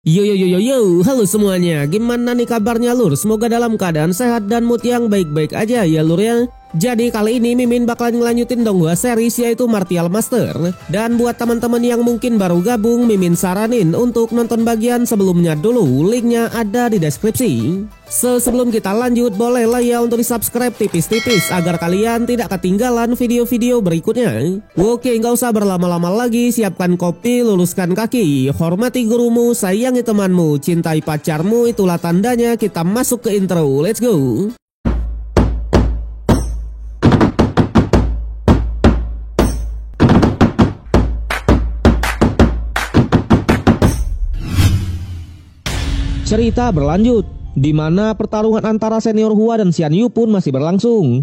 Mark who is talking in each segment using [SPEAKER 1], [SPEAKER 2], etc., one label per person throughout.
[SPEAKER 1] Yo yo yo yo yo, halo semuanya, gimana nih kabarnya lur? Semoga dalam keadaan sehat dan mood yang baik-baik aja ya lur ya. Jadi kali ini Mimin bakalan ngelanjutin dong gua series yaitu Martial Master. Dan buat teman-teman yang mungkin baru gabung, Mimin saranin untuk nonton bagian sebelumnya dulu, linknya ada di deskripsi. Sebelum kita lanjut, bolehlah ya untuk di subscribe tipis-tipis agar kalian tidak ketinggalan video-video berikutnya. Oke, nggak usah berlama-lama lagi, siapkan kopi, luluskan kaki, hormati gurumu, sayangi temanmu, cintai pacarmu, itulah tandanya kita masuk ke intro. Let's go. Cerita berlanjut, di mana pertarungan antara senior Hua dan Xian Yu pun masih berlangsung.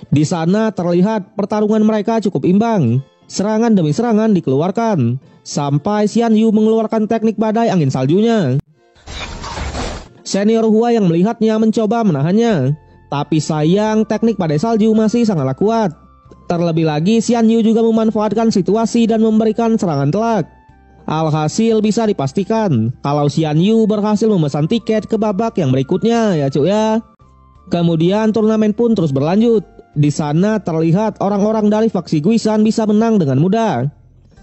[SPEAKER 1] Di sana terlihat pertarungan mereka cukup imbang. Serangan demi serangan dikeluarkan, sampai Xian Yu mengeluarkan teknik badai angin saljunya. Senior Hua yang melihatnya mencoba menahannya, tapi sayang teknik badai salju masih sangatlah kuat. Terlebih lagi Xian Yu juga memanfaatkan situasi dan memberikan serangan telak. Alhasil bisa dipastikan kalau Xian Yu berhasil memesan tiket ke babak yang berikutnya ya cuk ya. Kemudian turnamen pun terus berlanjut. Di sana terlihat orang-orang dari faksi Guisan bisa menang dengan mudah.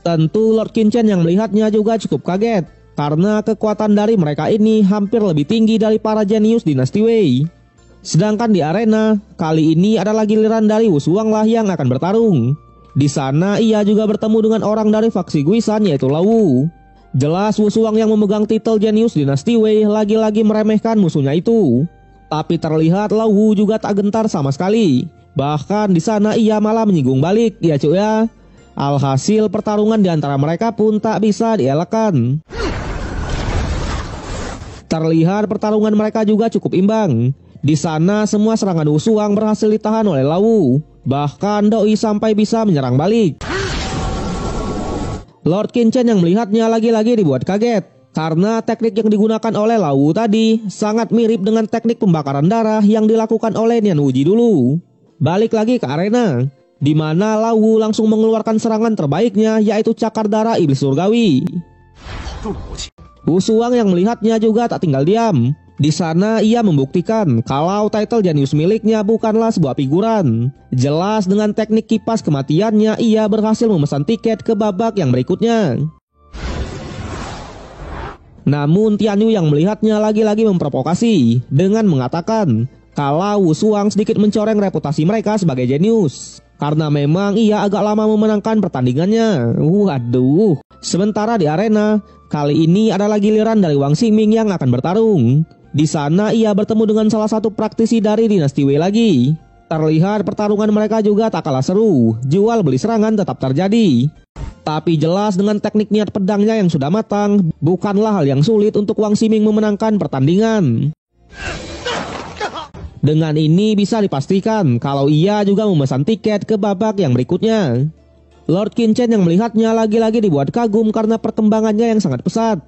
[SPEAKER 1] Tentu Lord Qin Chen yang melihatnya juga cukup kaget, karena kekuatan dari mereka ini hampir lebih tinggi dari para jenius dinasti Wei. Sedangkan di arena, kali ini adalah giliran dari Wu Shuang lah yang akan bertarung. Di sana ia juga bertemu dengan orang dari faksi Guisan yaitu Lao Wu. Jelas Wu Shuang yang memegang titel jenius dinasti Wei lagi-lagi meremehkan musuhnya itu. Tapi terlihat Lao Wu juga tak gentar sama sekali. Bahkan di sana ia malah menyinggung balik ya cuk ya. Alhasil pertarungan di antara mereka pun tak bisa dielakkan. Terlihat pertarungan mereka juga cukup imbang. Di sana semua serangan Wu Shuang berhasil ditahan oleh Lao Wu. Bahkan Doi sampai bisa menyerang balik. Lord Qin Chen yang melihatnya lagi-lagi dibuat kaget, karena teknik yang digunakan oleh Lao Wu tadi sangat mirip dengan teknik pembakaran darah yang dilakukan oleh Nian Wuji dulu. Balik lagi ke arena, di mana Lao Wu langsung mengeluarkan serangan terbaiknya yaitu cakar darah iblis surgawi. Wu Shuang yang melihatnya juga tak tinggal diam. Di sana ia membuktikan kalau title jenius miliknya bukanlah sebuah figuran. Jelas dengan teknik kipas kematiannya ia berhasil memesan tiket ke babak yang berikutnya. Namun Tian Yu yang melihatnya lagi-lagi memprovokasi dengan mengatakan kalau Wu Shuang sedikit mencoreng reputasi mereka sebagai jenius, karena memang ia agak lama memenangkan pertandingannya. Waduh. Sementara di arena, kali ini adalah giliran dari Wang Ximing yang akan bertarung. Di sana ia bertemu dengan salah satu praktisi dari dinasti Wei lagi. Terlihat pertarungan mereka juga tak kalah seru, jual beli serangan tetap terjadi. Tapi jelas dengan teknik niat pedangnya yang sudah matang, bukanlah hal yang sulit untuk Wang Ximing memenangkan pertandingan. Dengan ini bisa dipastikan kalau ia juga memesan tiket ke babak yang berikutnya. Lord Qin Chen yang melihatnya lagi-lagi dibuat kagum karena perkembangannya yang sangat pesat.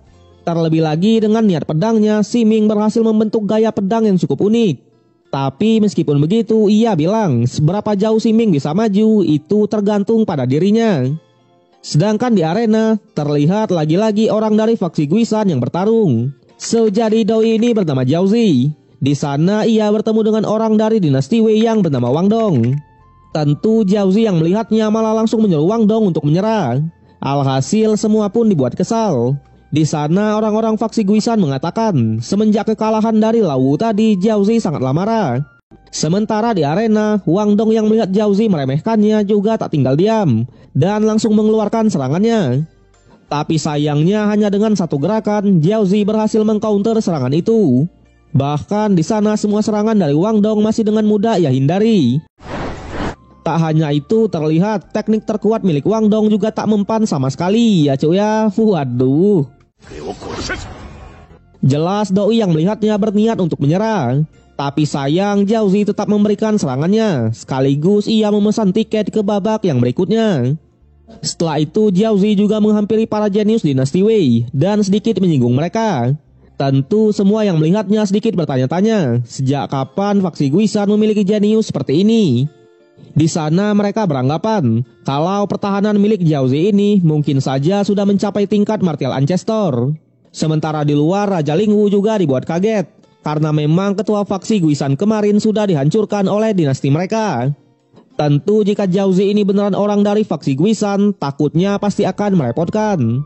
[SPEAKER 1] Terlebih lagi dengan niat pedangnya, Ximing berhasil membentuk gaya pedang yang cukup unik. Tapi meskipun begitu, ia bilang seberapa jauh Ximing bisa maju itu tergantung pada dirinya. Sedangkan di arena, terlihat lagi-lagi orang dari faksi Guisan yang bertarung. Jadi Doi ini bernama Jiao Zi. Di sana ia bertemu dengan orang dari dinasti Wei yang bernama Wang Dong. Tentu Jiao Zi yang melihatnya malah langsung menyuruh Wang Dong untuk menyerah. Alhasil semua pun dibuat kesal. Di sana orang-orang faksi Guisan mengatakan semenjak kekalahan dari Lao Wu tadi Jiao Zi sangatlah marah. Sementara di arena, Wang Dong yang melihat Jiao Zi meremehkannya juga tak tinggal diam dan langsung mengeluarkan serangannya. Tapi sayangnya hanya dengan satu gerakan Jiao Zi berhasil mengcounter serangan itu. Bahkan di sana semua serangan dari Wang Dong masih dengan mudah ia hindari. Tak hanya itu, terlihat teknik terkuat milik Wang Dong juga tak mempan sama sekali ya cuk ya. Waduh. Jelas Doi yang melihatnya berniat untuk menyerang. Tapi sayang Jiao Zi tetap memberikan serangannya. Sekaligus ia memesan tiket ke babak yang berikutnya. Setelah itu Jiao Zi juga menghampiri para jenius dinasti Wei dan sedikit menyinggung mereka. Tentu semua yang melihatnya sedikit bertanya-tanya, sejak kapan faksi Guisan memiliki jenius seperti ini? Di sana mereka beranggapan kalau pertahanan milik Jiao Zi ini mungkin saja sudah mencapai tingkat Martial Ancestor. Sementara di luar, Raja Lingwu juga dibuat kaget karena memang ketua faksi Guisan kemarin sudah dihancurkan oleh dinasti mereka. Tentu jika Jiaozi ini beneran orang dari faksi Guisan, takutnya pasti akan merepotkan.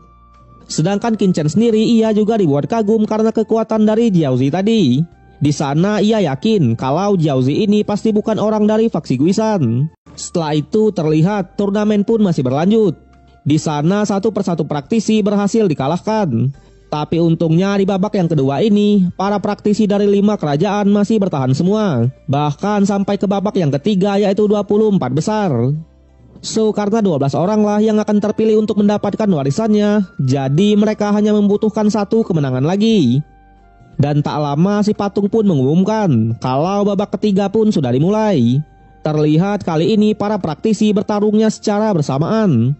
[SPEAKER 1] Sedangkan Qin Chen sendiri ia juga dibuat kagum karena kekuatan dari Jiaozi tadi. Di sana ia yakin kalau Jiaozi ini pasti bukan orang dari faksi Guisan. Setelah itu terlihat turnamen pun masih berlanjut. Di sana satu persatu praktisi berhasil dikalahkan. Tapi untungnya di babak yang kedua ini, para praktisi dari 5 kerajaan masih bertahan semua. Bahkan sampai ke babak yang ketiga yaitu 24 besar. So, karena 12 orang lah yang akan terpilih untuk mendapatkan warisannya, jadi mereka hanya membutuhkan 1 kemenangan lagi. Dan tak lama si patung pun mengumumkan kalau babak ketiga pun sudah dimulai. Terlihat kali ini para praktisi bertarungnya secara bersamaan.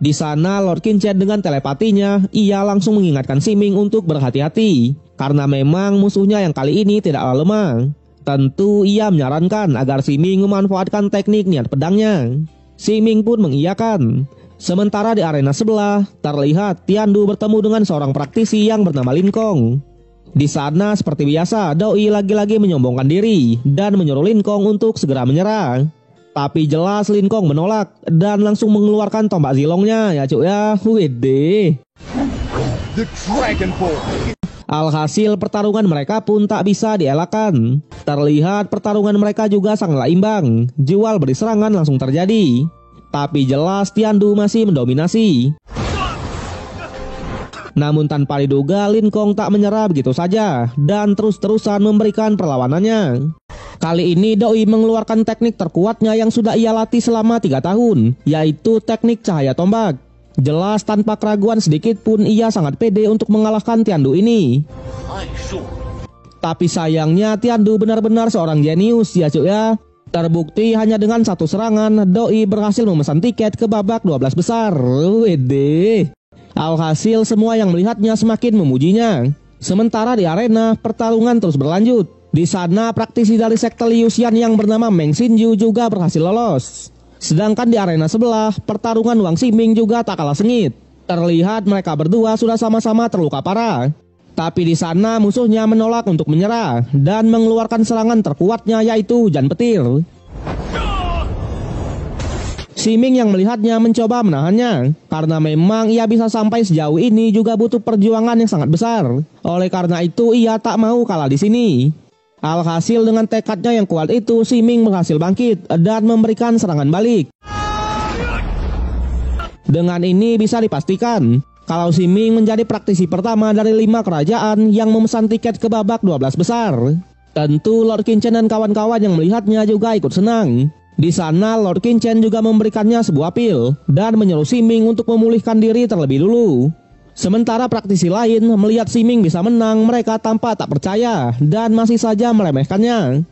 [SPEAKER 1] Di sana Lord Qin Chen dengan telepatinya, ia langsung mengingatkan Siming untuk berhati-hati. Karena memang musuhnya yang kali ini tidaklah lemah. Tentu ia menyarankan agar Siming memanfaatkan teknik niat pedangnya. Siming pun mengiyakan. Sementara di arena sebelah, terlihat Tiandu bertemu dengan seorang praktisi yang bernama Lin Kong. Di sana seperti biasa, Doi lagi-lagi menyombongkan diri dan menyuruh Lin Kong untuk segera menyerah. Tapi jelas Lin Kong menolak dan langsung mengeluarkan tombak zilongnya ya cuk ya. Wede. Alhasil pertarungan mereka pun tak bisa dielakkan. Terlihat pertarungan mereka juga sangatlah imbang. Jual beli serangan langsung terjadi. Tapi jelas Tiandu masih mendominasi. Namun tanpa diduga Lin Kong tak menyerah begitu saja dan terus-terusan memberikan perlawanannya. Kali ini Doi mengeluarkan teknik terkuatnya yang sudah ia latih selama 3 tahun, yaitu teknik cahaya tombak. Jelas tanpa keraguan sedikit pun ia sangat pede untuk mengalahkan Tiandu ini. Tapi sayangnya Tiandu benar-benar seorang jenius ya cuk ya. Terbukti hanya dengan 1 serangan Doi berhasil memesan tiket ke babak 12 besar. Wede. Alhasil semua yang melihatnya semakin memujinya. Sementara di arena pertarungan terus berlanjut. Di sana praktisi dari sekte Liuxian yang bernama Meng Xinju juga berhasil lolos. Sedangkan di arena sebelah, pertarungan Wang Ximing juga tak kalah sengit. Terlihat mereka berdua sudah sama-sama terluka parah. Tapi di sana musuhnya menolak untuk menyerah dan mengeluarkan serangan terkuatnya yaitu hujan petir. Ximing yang melihatnya mencoba menahannya, karena memang ia bisa sampai sejauh ini juga butuh perjuangan yang sangat besar. Oleh karena itu ia tak mau kalah di sini. Alhasil dengan tekadnya yang kuat itu, Ximing berhasil bangkit dan memberikan serangan balik. Dengan ini bisa dipastikan kalau Ximing menjadi praktisi pertama dari 5 kerajaan yang memesan tiket ke babak 12 besar. Tentu Lord Qin Chen dan kawan-kawan yang melihatnya juga ikut senang. Di sana Lord Qin Chen juga memberikannya sebuah pil dan menyuruh Ximing untuk memulihkan diri terlebih dulu. Sementara praktisi lain melihat Ximing bisa menang, mereka tampak tak percaya dan masih saja meremehkannya.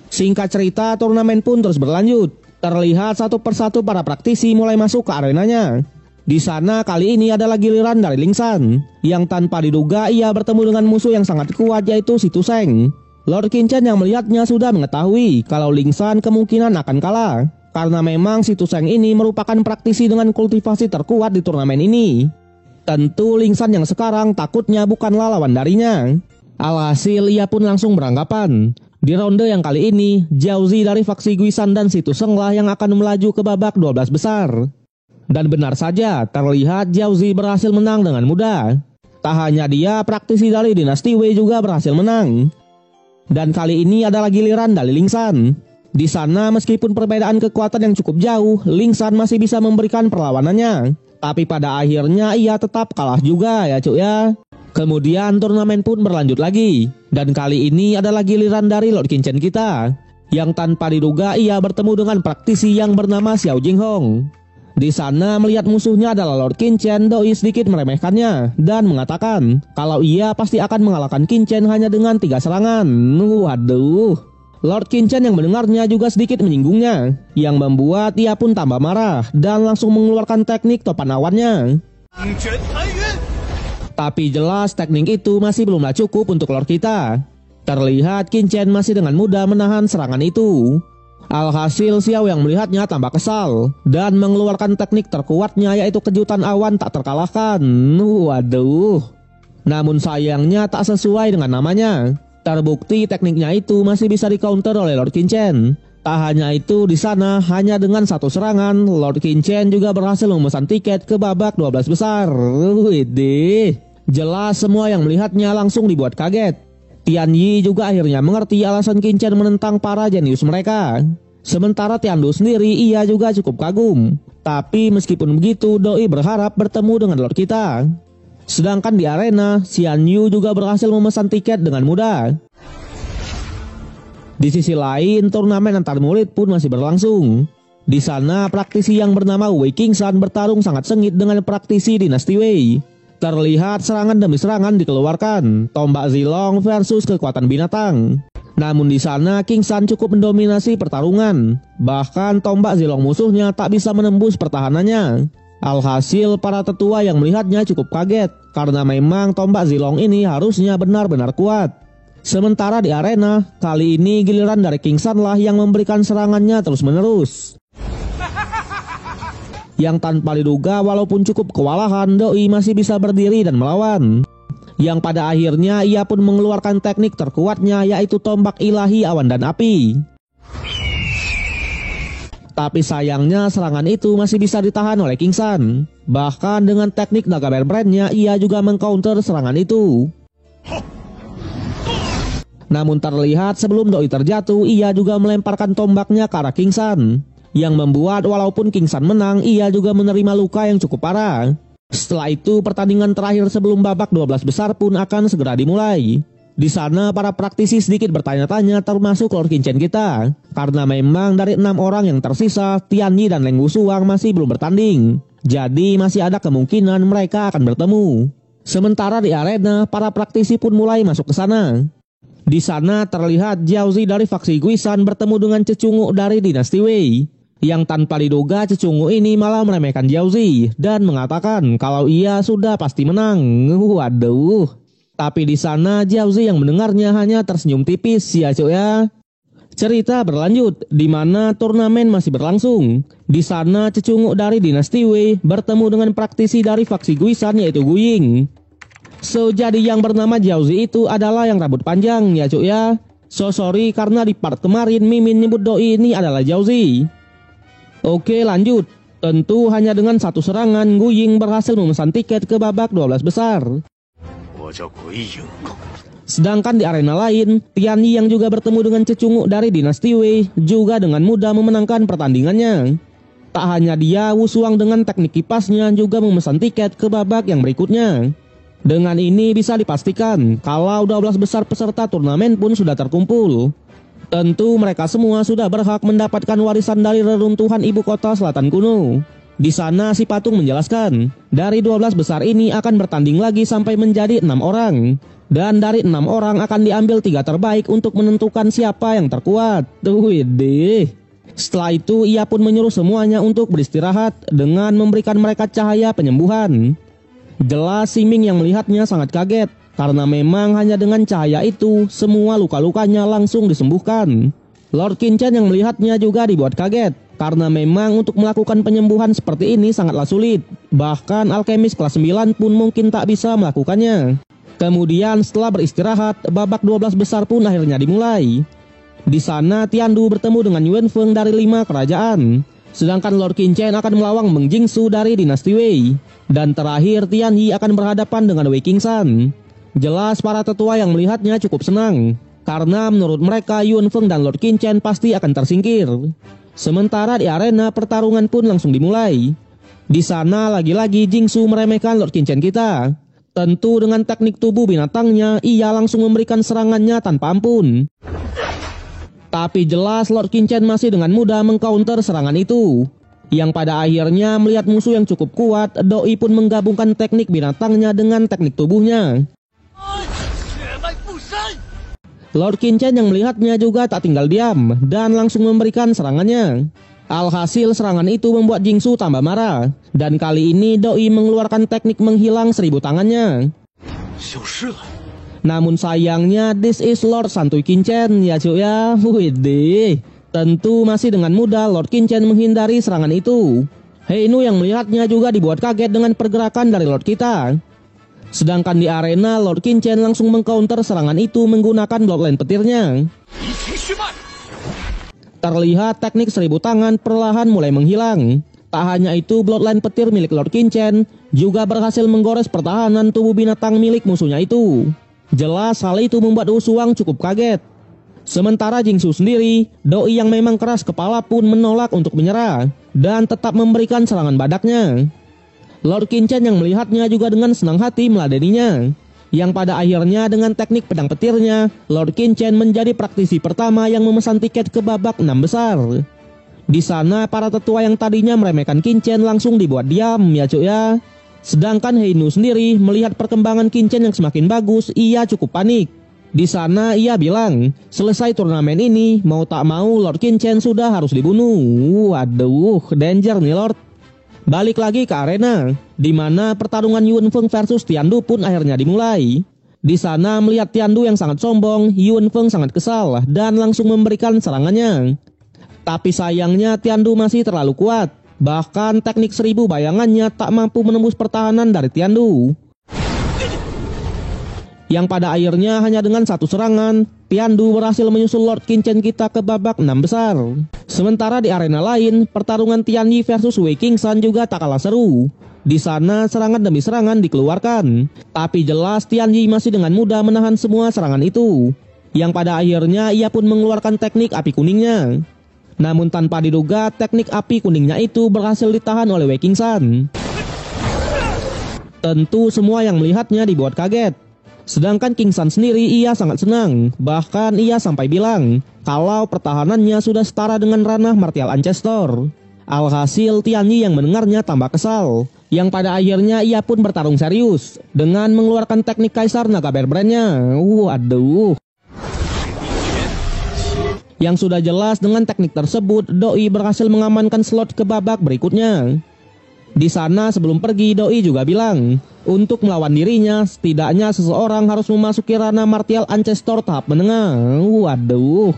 [SPEAKER 1] Singkat cerita, turnamen pun terus berlanjut. Terlihat satu persatu para praktisi mulai masuk ke arenanya. Di sana kali ini adalah giliran dari Ling San, yang tanpa diduga ia bertemu dengan musuh yang sangat kuat yaitu Si Tu Seng. Lord Qin Chen yang melihatnya sudah mengetahui kalau Ling San kemungkinan akan kalah, karena memang Si Tu Seng ini merupakan praktisi dengan kultivasi terkuat di turnamen ini. Tentu Ling San yang sekarang takutnya bukanlah lawan darinya. Alhasil ia pun langsung beranggapan, di ronde yang kali ini Jiaozi dari faksi Guisan dan Si Tu Seng lah yang akan melaju ke babak 12 besar. Dan benar saja, terlihat Jiaozi berhasil menang dengan mudah. Tak hanya dia, praktisi dari dinasti Wei juga berhasil menang. Dan kali ini adalah giliran dari Ling San. Di sana meskipun perbedaan kekuatan yang cukup jauh, Ling San masih bisa memberikan perlawanannya. Tapi pada akhirnya ia tetap kalah juga ya cuk ya. Kemudian turnamen pun berlanjut lagi. Dan kali ini adalah giliran dari Lord Qin Chen kita, yang tanpa diduga ia bertemu dengan praktisi yang bernama Xiao Jinghong. Di sana melihat musuhnya adalah Lord Qin Chen, Doi sedikit meremehkannya dan mengatakan kalau ia pasti akan mengalahkan Qin Chen hanya dengan 3 serangan. Waduh. Lord Qin Chen yang mendengarnya juga sedikit menyinggungnya, yang membuat ia pun tambah marah dan langsung mengeluarkan teknik topan awannya. Tapi jelas teknik itu masih belumlah cukup untuk Lord kita. Terlihat Qin Chen masih dengan mudah menahan serangan itu. Alhasil Xiao yang melihatnya tambah kesal dan mengeluarkan teknik terkuatnya yaitu kejutan awan tak terkalahkan. Waduh. Namun sayangnya tak sesuai dengan namanya. Terbukti tekniknya itu masih bisa di-counter oleh Lord Qinchen. Tak hanya itu, di sana hanya dengan satu serangan, Lord Qinchen juga berhasil memesan tiket ke babak 12 besar. Widih. Jelas semua yang melihatnya langsung dibuat kaget. Tian Yi juga akhirnya mengerti alasan Qinchen menentang para jenius mereka. Sementara Tiandu sendiri ia juga cukup kagum. Tapi meskipun begitu, Doi berharap bertemu dengan Lord kita. Sedangkan di arena, Xian Yu juga berhasil memesan tiket dengan mudah. Di sisi lain, turnamen antar murid pun masih berlangsung. Di sana, praktisi yang bernama Wei Qingsan bertarung sangat sengit dengan praktisi dinasti Wei. Terlihat serangan demi serangan dikeluarkan, tombak Zilong versus kekuatan binatang. Namun di sana, Qingsan cukup mendominasi pertarungan. Bahkan tombak Zilong musuhnya tak bisa menembus pertahanannya. Alhasil, para tetua yang melihatnya cukup kaget, karena memang tombak Zilong ini harusnya benar-benar kuat. Sementara di arena, kali ini giliran dari Qingsan lah yang memberikan serangannya terus-menerus. Yang tanpa diduga walaupun cukup kewalahan, Doi masih bisa berdiri dan melawan. Yang pada akhirnya ia pun mengeluarkan teknik terkuatnya, yaitu tombak ilahi awan dan api. Tapi sayangnya serangan itu masih bisa ditahan oleh Qingsan. Bahkan dengan teknik naga berbrandnya ia juga mengcounter serangan itu. Namun terlihat sebelum Doi terjatuh, ia juga melemparkan tombaknya ke arah Qingsan, yang membuat walaupun Qingsan menang, ia juga menerima luka yang cukup parah. Setelah itu pertandingan terakhir sebelum babak 12 besar pun akan segera dimulai. Di sana para praktisi sedikit bertanya-tanya, termasuk Lord Qinchen kita, karena memang dari 6 orang yang tersisa, Tian Yi dan Leng Wushuang masih belum bertanding. Jadi masih ada kemungkinan mereka akan bertemu. Sementara di arena, para praktisi pun mulai masuk ke sana. Di sana terlihat Jiaozi dari faksi Guisan bertemu dengan Cecungu dari dinasti Wei. Yang tanpa diduga Cecungu ini malah meremehkan Jiaozi dan mengatakan kalau ia sudah pasti menang. Waduh. Tapi di sana Jiaozi yang mendengarnya hanya tersenyum tipis ya cuy ya. Cerita berlanjut di mana turnamen masih berlangsung. Di sana Cecungu dari dinasti Wei bertemu dengan praktisi dari faksi Guisan yaitu Gu Ying. So, jadi yang bernama Jiaozi itu adalah yang rambut panjang ya cuk ya. So sorry karena di part kemarin Mimin nyebut Doi ini adalah Jiaozi. Oke lanjut. Tentu hanya dengan satu serangan Gu Ying berhasil memesan tiket ke babak 12 besar. Sedangkan di arena lain, Tian Yi yang juga bertemu dengan Cecungu dari dinasti Wei juga dengan mudah memenangkan pertandingannya. Tak hanya dia, Wushuang dengan teknik kipasnya juga memesan tiket ke babak yang berikutnya. Dengan ini bisa dipastikan kalau 12 besar peserta turnamen pun sudah terkumpul. Tentu mereka semua sudah berhak mendapatkan warisan dari reruntuhan ibu kota selatan kuno. Di sana si patung menjelaskan, dari 12 besar ini akan bertanding lagi sampai menjadi 6 orang. Dan dari 6 orang akan diambil 3 terbaik untuk menentukan siapa yang terkuat. Widih. Setelah itu ia pun menyuruh semuanya untuk beristirahat dengan memberikan mereka cahaya penyembuhan. Jelas Si Ming yang melihatnya sangat kaget, karena memang hanya dengan cahaya itu semua luka-lukanya langsung disembuhkan. Lord Qinchen yang melihatnya juga dibuat kaget, karena memang untuk melakukan penyembuhan seperti ini sangatlah sulit. Bahkan alkemis kelas 9 pun mungkin tak bisa melakukannya. Kemudian setelah beristirahat, babak 12 besar pun akhirnya dimulai. Di sana Tiandu bertemu dengan Yuan Feng dari 5 kerajaan. Sedangkan Lord Qinchen akan melawan Meng Jingsu dari dinasti Wei. Dan terakhir Tian Yi akan berhadapan dengan Wei Qingsan. Jelas para tetua yang melihatnya cukup senang, karena menurut mereka Yuan Feng dan Lord Qinchen pasti akan tersingkir. Sementara di arena pertarungan pun langsung dimulai. Di sana lagi-lagi Jingsu meremehkan Lord Qinchen kita. Tentu dengan teknik tubuh binatangnya ia langsung memberikan serangannya tanpa ampun. Tapi jelas Lord Qinchen masih dengan mudah mengcounter serangan itu. Yang pada akhirnya melihat musuh yang cukup kuat, Doi pun menggabungkan teknik binatangnya dengan teknik tubuhnya. Lord Qinchen yang melihatnya juga tak tinggal diam dan langsung memberikan serangannya. Alhasil serangan itu membuat Jingsu tambah marah. Dan kali ini Doi mengeluarkan teknik menghilang 1000 tangannya. Namun sayangnya this is Lord Santuy Qinchen ya cuy ya. Widih. Tentu masih dengan mudah Lord Qinchen menghindari serangan itu. Heinu yang melihatnya juga dibuat kaget dengan pergerakan dari Lord kita. Sedangkan di arena, Lord Qin Chen langsung mengcounter serangan itu menggunakan bloodline petirnya. Terlihat teknik 1000 tangan perlahan mulai menghilang. Tak hanya itu, bloodline petir milik Lord Qin Chen juga berhasil menggores pertahanan tubuh binatang milik musuhnya itu. Jelas hal itu membuat Wu Shuang cukup kaget. Sementara Jingsu sendiri, doi yang memang keras kepala pun menolak untuk menyerah dan tetap memberikan serangan badaknya. Lord Qin Chen yang melihatnya juga dengan senang hati meladeninya. Yang pada akhirnya dengan teknik pedang petirnya, Lord Qin Chen menjadi praktisi pertama yang memesan tiket ke babak 6 besar. Di sana para tetua yang tadinya meremehkan Qin Chen langsung dibuat diam ya cuy ya. Sedangkan Heinu sendiri melihat perkembangan Qin Chen yang semakin bagus, ia cukup panik. Di sana ia bilang, selesai turnamen ini mau tak mau Lord Qin Chen sudah harus dibunuh. Waduh, danger nih Lord. Balik lagi ke arena, di mana pertarungan Yun Feng versus Tiandu pun akhirnya dimulai. Di sana melihat Tiandu yang sangat sombong, Yun Feng sangat kesal dan langsung memberikan serangannya. Tapi sayangnya Tiandu masih terlalu kuat. Bahkan teknik 1000 bayangannya tak mampu menembus pertahanan dari Tiandu. Yang pada akhirnya hanya dengan satu serangan, Tiandu berhasil menyusul Lord Qin Chen kita ke babak 6 besar. Sementara di arena lain, pertarungan Tianyi versus Wei Qingsan juga tak kalah seru. Di sana serangan demi serangan dikeluarkan, tapi jelas Tianyi masih dengan mudah menahan semua serangan itu. Yang pada akhirnya ia pun mengeluarkan teknik api kuningnya. Namun tanpa diduga, teknik api kuningnya itu berhasil ditahan oleh Wei Qingsan. Tentu semua yang melihatnya dibuat kaget. Sedangkan Qingsan sendiri ia sangat senang, bahkan ia sampai bilang kalau pertahanannya sudah setara dengan ranah martial ancestor. Alhasil Tianyi yang mendengarnya tambah kesal, yang pada akhirnya ia pun bertarung serius dengan mengeluarkan teknik Kaisar Naga Bear-Brand-nya. Waduh. Yang sudah jelas dengan teknik tersebut, Doi berhasil mengamankan slot ke babak berikutnya. Di sana sebelum pergi, Doi juga bilang, untuk melawan dirinya, setidaknya seseorang harus memasuki ranah martial ancestor tahap menengah. Waduh.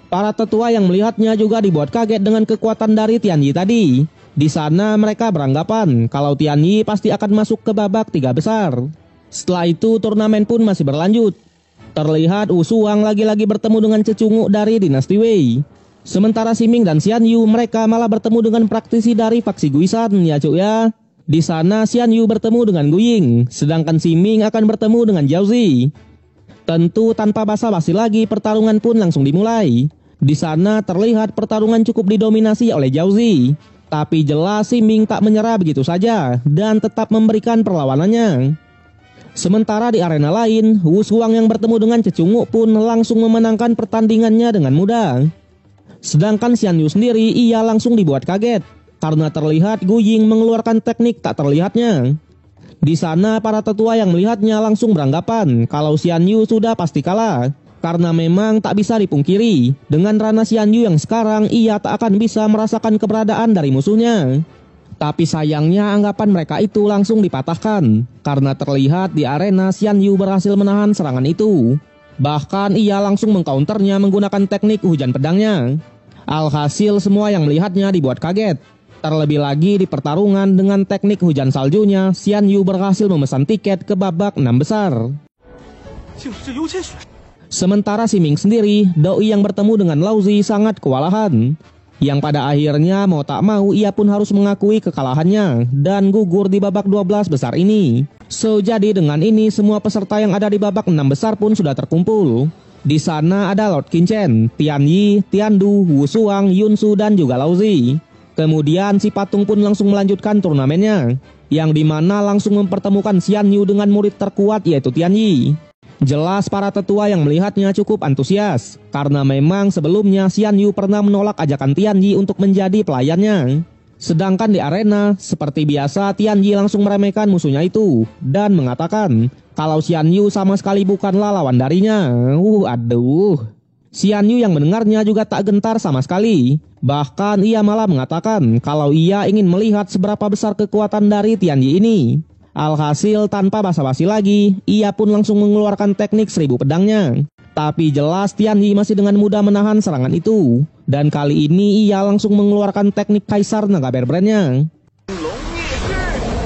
[SPEAKER 1] Para tetua yang melihatnya juga dibuat kaget dengan kekuatan dari Tianyi tadi. Di sana mereka beranggapan kalau Tianyi pasti akan masuk ke babak 3 besar. Setelah itu turnamen pun masih berlanjut. Terlihat Wu Shuang lagi-lagi bertemu dengan cecunguk dari dinasti Wei. Sementara Ximing dan Xian Yu mereka malah bertemu dengan praktisi dari faksi Guisan ya cuk ya. Di sana Xian Yu bertemu dengan Gu Ying, sedangkan Ximing akan bertemu dengan Jiao Zi. Tentu tanpa basa-basi lagi pertarungan pun langsung dimulai. Di sana terlihat pertarungan cukup didominasi oleh Jiao Zi. Tapi jelas Ximing tak menyerah begitu saja dan tetap memberikan perlawanannya. Sementara di arena lain, Wu Shuang yang bertemu dengan cecunguk pun langsung memenangkan pertandingannya dengan mudah. Sedangkan Xian Yu sendiri ia langsung dibuat kaget karena terlihat Gu Ying mengeluarkan teknik tak terlihatnya. Di sana para tetua yang melihatnya langsung beranggapan kalau Xian Yu sudah pasti kalah. Karena memang tak bisa dipungkiri, dengan ranah Xian Yu yang sekarang ia tak akan bisa merasakan keberadaan dari musuhnya. Tapi sayangnya anggapan mereka itu langsung dipatahkan karena terlihat di arena Xian Yu berhasil menahan serangan itu. Bahkan ia langsung mengcounternya menggunakan teknik hujan pedangnya. Alhasil semua yang melihatnya dibuat kaget. Terlebih lagi di pertarungan dengan teknik hujan saljunya, Xian Yu berhasil memesan tiket ke babak 6 besar. Sementara Ximing sendiri, Doi yang bertemu dengan Lao Zi sangat kewalahan. Yang pada akhirnya mau tak mau ia pun harus mengakui kekalahannya dan gugur di babak 12 besar ini. So jadi dengan ini semua peserta yang ada di babak 6 besar pun sudah terkumpul. Di sana ada Lord Qin Chen, Tianyi, Tiandu, Wu Shuang, Yun Su dan juga Lao Zi. Kemudian si patung pun langsung melanjutkan turnamennya, yang dimana langsung mempertemukan Xian Yu dengan murid terkuat yaitu Tianyi. Jelas para tetua yang melihatnya cukup antusias, karena memang sebelumnya Xian Yu pernah menolak ajakan Tianyi untuk menjadi pelayannya. Sedangkan di arena, seperti biasa Tianyi langsung meremehkan musuhnya itu, dan mengatakan kalau Xian Yu sama sekali bukanlah lawan darinya. Aduh. Xian Yu yang mendengarnya juga tak gentar sama sekali. Bahkan ia malah mengatakan kalau ia ingin melihat seberapa besar kekuatan dari Tianyi ini. Alhasil tanpa basa-basi lagi, ia pun langsung mengeluarkan teknik 1000 pedangnya. Tapi jelas Tianyi masih dengan mudah menahan serangan itu. Dan kali ini ia langsung mengeluarkan teknik Kaisar Naga Bear-Brand-nya.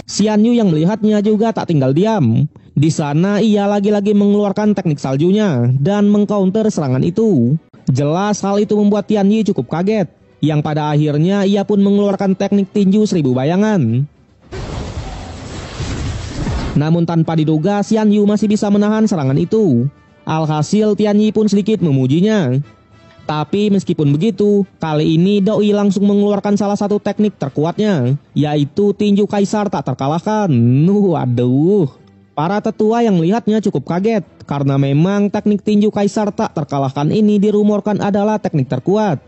[SPEAKER 1] Xian Yu yang melihatnya juga tak tinggal diam. Di sana ia lagi-lagi mengeluarkan teknik saljunya dan mengcounter serangan itu. Jelas hal itu membuat Tian Yi cukup kaget, yang pada akhirnya ia pun mengeluarkan teknik tinju 1000 bayangan. Namun tanpa diduga Xian Yu masih bisa menahan serangan itu. Alhasil Tian Yi pun sedikit memujinya. Tapi meskipun begitu, kali ini Doi langsung mengeluarkan salah satu teknik terkuatnya, yaitu tinju kaisar tak terkalahkan. Waduh. Para tetua yang melihatnya cukup kaget, karena memang teknik tinju kaisar tak terkalahkan ini dirumorkan adalah teknik terkuat.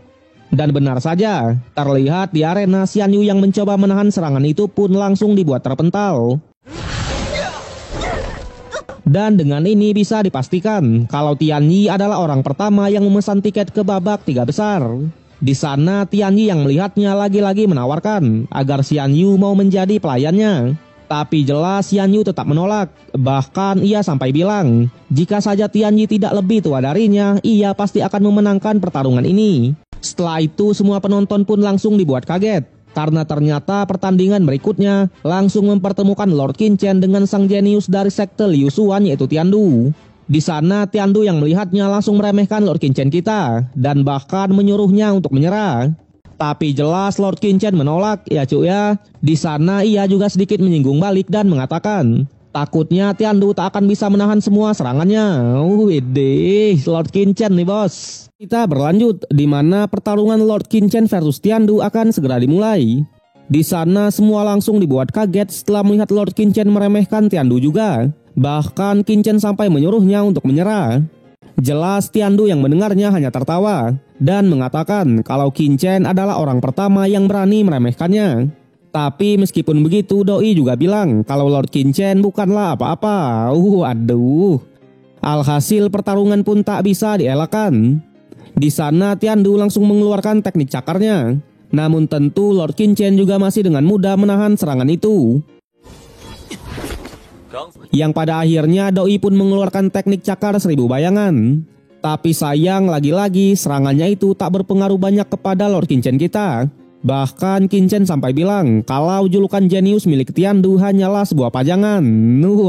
[SPEAKER 1] Dan benar saja, terlihat di arena Xian Yu yang mencoba menahan serangan itu pun langsung dibuat terpental. Dan dengan ini bisa dipastikan kalau Tian Yi adalah orang pertama yang memesan tiket ke babak 3 besar. Di sana Tian Yi yang melihatnya lagi-lagi menawarkan agar Xian Yu mau menjadi pelayannya. Tapi jelas Xian Yu tetap menolak. Bahkan ia sampai bilang, jika saja Tian Yi tidak lebih tua darinya, ia pasti akan memenangkan pertarungan ini. Setelah itu semua penonton pun langsung dibuat kaget, karena ternyata pertandingan berikutnya langsung mempertemukan Lord Qin Chen dengan sang jenius dari sekte Liu Xuan yaitu Tiandu. Di sana Tiandu yang melihatnya langsung meremehkan Lord Qin Chen kita dan bahkan menyuruhnya untuk menyerah. Tapi jelas Lord Qin Chen menolak ya cuy ya. Di sana ia juga sedikit menyinggung balik dan mengatakan takutnya Tiandu tak akan bisa menahan semua serangannya. Widih, Lord Qin Chen nih bos. Kita berlanjut di mana pertarungan Lord Qin Chen versus Tiandu akan segera dimulai. Di sana semua langsung dibuat kaget setelah melihat Lord Qin Chen meremehkan Tiandu juga. Bahkan Qin Chen sampai menyuruhnya untuk menyerah. Jelas Tiandu yang mendengarnya hanya tertawa dan mengatakan kalau Qin Chen adalah orang pertama yang berani meremehkannya. Tapi meskipun begitu Doi juga bilang kalau Lord Qin Chen bukanlah apa-apa. Aduh. Alhasil pertarungan pun tak bisa dielakkan. Di sana Tiandu langsung mengeluarkan teknik cakarnya. Namun tentu Lord Qin Chen juga masih dengan mudah menahan serangan itu. Yang pada akhirnya Doi pun mengeluarkan teknik cakar 1000 bayangan. Tapi sayang lagi-lagi serangannya itu tak berpengaruh banyak kepada Lord Qin Chen kita. Bahkan Qin Chen sampai bilang kalau julukan jenius milik Tiandu hanyalah sebuah pajangan.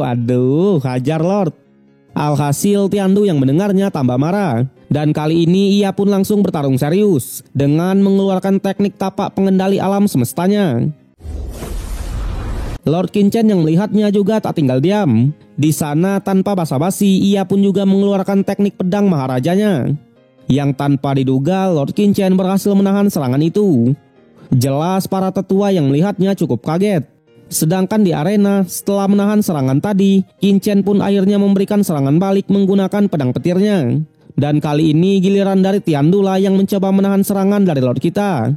[SPEAKER 1] Aduh, hajar Lord. Alhasil Tiandu yang mendengarnya tambah marah. Dan kali ini ia pun langsung bertarung serius dengan mengeluarkan teknik tapak pengendali alam semestanya. Lord Qin Chen yang melihatnya juga tak tinggal diam. Di sana tanpa basa-basi ia pun juga mengeluarkan teknik pedang maharajanya. Yang tanpa diduga Lord Qin Chen berhasil menahan serangan itu. Jelas para tetua yang melihatnya cukup kaget. Sedangkan di arena setelah menahan serangan tadi, Qin Chen pun akhirnya memberikan serangan balik menggunakan pedang petirnya. Dan kali ini giliran dari Tiandu lah yang mencoba menahan serangan dari Lord kita.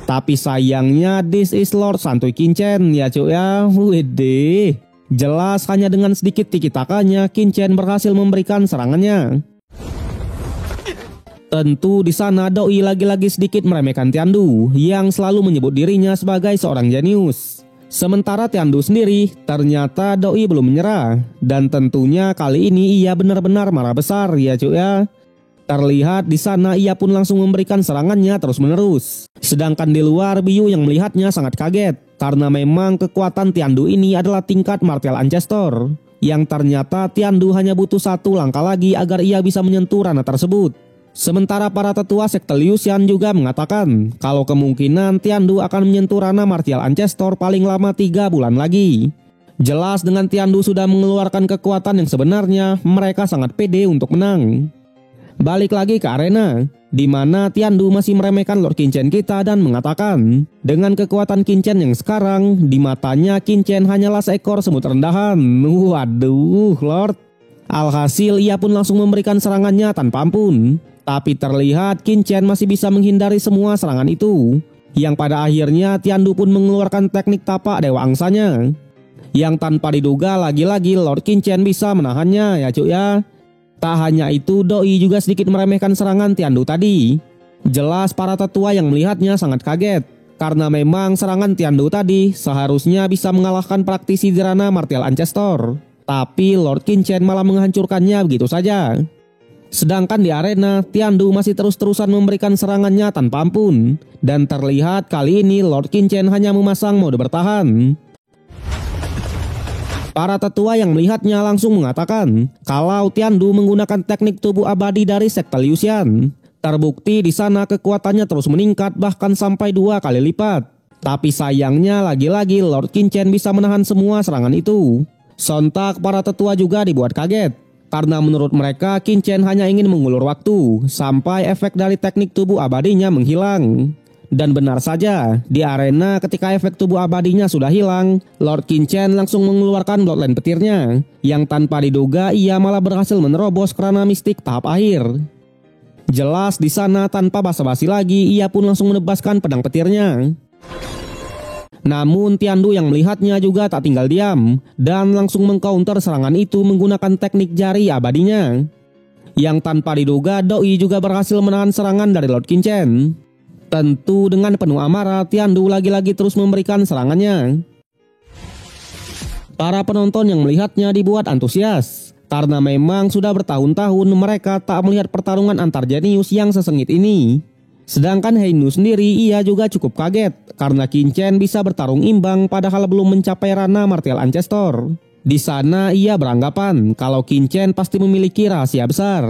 [SPEAKER 1] Tapi sayangnya this is Lord Santuy Qin Chen ya cuy ya. Widih. Jelas hanya dengan sedikit tiki-takanya Qin Chen berhasil memberikan serangannya. Tentu di sana Doi lagi-lagi sedikit meremehkan Tiandu yang selalu menyebut dirinya sebagai seorang jenius. Sementara Tiandu sendiri ternyata Doi belum menyerah dan tentunya kali ini ia benar-benar marah besar ya cuy ya. Terlihat di sana ia pun langsung memberikan serangannya terus-menerus. Sedangkan di luar Biu yang melihatnya sangat kaget karena memang kekuatan Tiandu ini adalah tingkat martial ancestor. Yang ternyata Tiandu hanya butuh satu langkah lagi agar ia bisa menyentuh ranah tersebut. Sementara para tetua sekte Liu Xian juga mengatakan kalau kemungkinan Tiandu akan menyentuh ranah martial ancestor paling lama 3 bulan lagi. Jelas dengan Tiandu sudah mengeluarkan kekuatan yang sebenarnya, mereka sangat pede untuk menang. Balik lagi ke arena, di mana Tiandu masih meremehkan Lord Qin Chen kita dan mengatakan dengan kekuatan Qin Chen yang sekarang, di matanya Qin Chen hanyalah seekor semut rendahan. Waduh, Lord. Alhasil ia pun langsung memberikan serangannya tanpa ampun. Tapi terlihat Qin Chen masih bisa menghindari semua serangan itu. Yang pada akhirnya Tiandu pun mengeluarkan teknik tapak dewa angsanya. Yang tanpa diduga lagi-lagi Lord Qin Chen bisa menahannya ya cuy ya. Tak hanya itu Doi juga sedikit meremehkan serangan Tiandu tadi. Jelas para tetua yang melihatnya sangat kaget. Karena memang serangan Tiandu tadi seharusnya bisa mengalahkan praktisi di ranah martial ancestor. Tapi Lord Qin Chen malah menghancurkannya begitu saja. Sedangkan di arena, Tiandu masih terus-terusan memberikan serangannya tanpa ampun. Dan terlihat kali ini Lord Qin hanya memasang mode bertahan. Para tetua yang melihatnya langsung mengatakan kalau Tiandu menggunakan teknik tubuh abadi dari sekte Liu Xian. Terbukti di sana kekuatannya terus meningkat bahkan sampai 2 kali lipat. Tapi sayangnya lagi-lagi Lord Qin bisa menahan semua serangan itu. Sontak para tetua juga dibuat kaget. Karena menurut mereka Qin hanya ingin mengulur waktu sampai efek dari teknik tubuh abadinya menghilang. Dan benar saja, di arena ketika efek tubuh abadinya sudah hilang, Lord Qin langsung mengeluarkan bloodline petirnya, yang tanpa diduga ia malah berhasil menerobos kerana mistik tahap akhir. Jelas di sana tanpa basa-basi lagi, ia pun langsung menebaskan pedang petirnya. Namun Tiandu yang melihatnya juga tak tinggal diam dan langsung mengcounter serangan itu menggunakan teknik jari abadinya. Yang tanpa diduga Doi juga berhasil menahan serangan dari Lord Qin. Tentu dengan penuh amarah Tiandu lagi-lagi terus memberikan serangannya. Para penonton yang melihatnya dibuat antusias karena memang sudah bertahun-tahun mereka tak melihat pertarungan antar jenius yang sesengit ini. Sedangkan Heinu sendiri ia juga cukup kaget karena Qin bisa bertarung imbang padahal belum mencapai ranah martial ancestor. Di sana ia beranggapan kalau Qin pasti memiliki rahasia besar.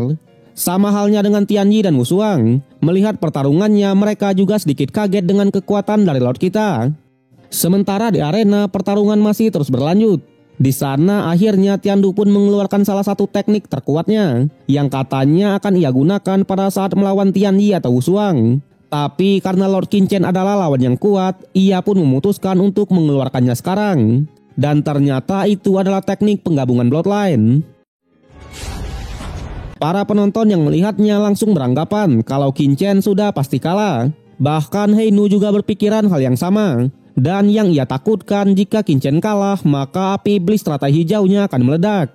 [SPEAKER 1] Sama halnya dengan Tianyi dan Wushuang. Melihat pertarungannya mereka juga sedikit kaget dengan kekuatan dari Lord kita. Sementara di arena pertarungan masih terus berlanjut. Di sana akhirnya Tiandu pun mengeluarkan salah satu teknik terkuatnya yang katanya akan ia gunakan pada saat melawan Tianyi atau Wushuang. Tapi karena Lord Qin adalah lawan yang kuat, ia pun memutuskan untuk mengeluarkannya sekarang. Dan ternyata itu adalah teknik penggabungan bloodline. Para penonton yang melihatnya langsung beranggapan kalau Qin sudah pasti kalah. Bahkan Heinu juga berpikiran hal yang sama. Dan yang ia takutkan jika Qin kalah maka api iblis teratai hijaunya akan meledak.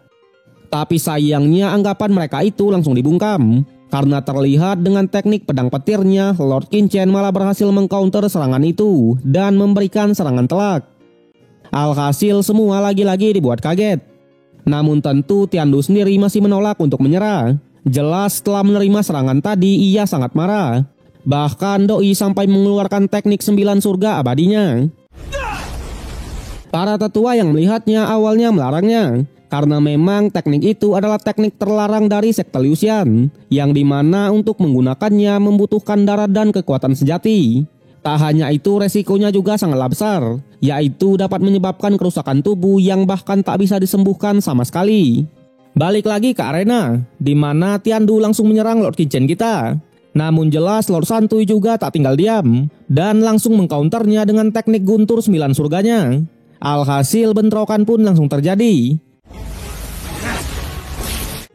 [SPEAKER 1] Tapi sayangnya anggapan mereka itu langsung dibungkam. Karena terlihat dengan teknik pedang petirnya Lord Qin malah berhasil mengcounter serangan itu dan memberikan serangan telak. Alhasil semua lagi-lagi dibuat kaget. Namun tentu Tiandu sendiri masih menolak untuk menyerah. Jelas setelah menerima serangan tadi ia sangat marah. Bahkan Doi sampai mengeluarkan teknik 9 surga abadinya. Para tetua yang melihatnya awalnya melarangnya karena memang teknik itu adalah teknik terlarang dari sekte Liu Xian, yang dimana untuk menggunakannya membutuhkan darah dan kekuatan sejati. Tak hanya itu resikonya juga sangatlah besar, yaitu dapat menyebabkan kerusakan tubuh yang bahkan tak bisa disembuhkan sama sekali. Balik lagi ke arena, di mana Tiandu langsung menyerang Lord Qin kita. Namun jelas Lord Santuy juga tak tinggal diam dan langsung mengcounternya dengan teknik guntur 9 surganya. Alhasil bentrokan pun langsung terjadi.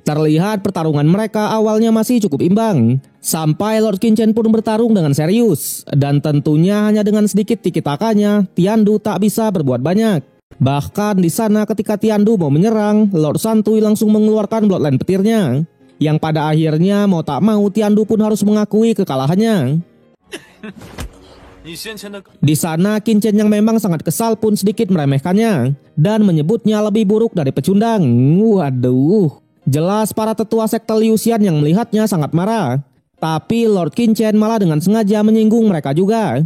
[SPEAKER 1] Terlihat pertarungan mereka awalnya masih cukup imbang, sampai Lord Qin pun bertarung dengan serius. Dan tentunya hanya dengan sedikit tiki-takanya, Tiandu tak bisa berbuat banyak. Bahkan di sana ketika Tiandu mau menyerang, Lord Santuy langsung mengeluarkan bloodline petirnya. Yang pada akhirnya mau tak mau Tiandu pun harus mengakui kekalahannya. Di sana Qin yang memang sangat kesal pun sedikit meremehkannya dan menyebutnya lebih buruk dari pecundang. Waduh. Jelas para tetua sekte Liu Xian yang melihatnya sangat marah. Tapi Lord Qin malah dengan sengaja menyinggung mereka juga.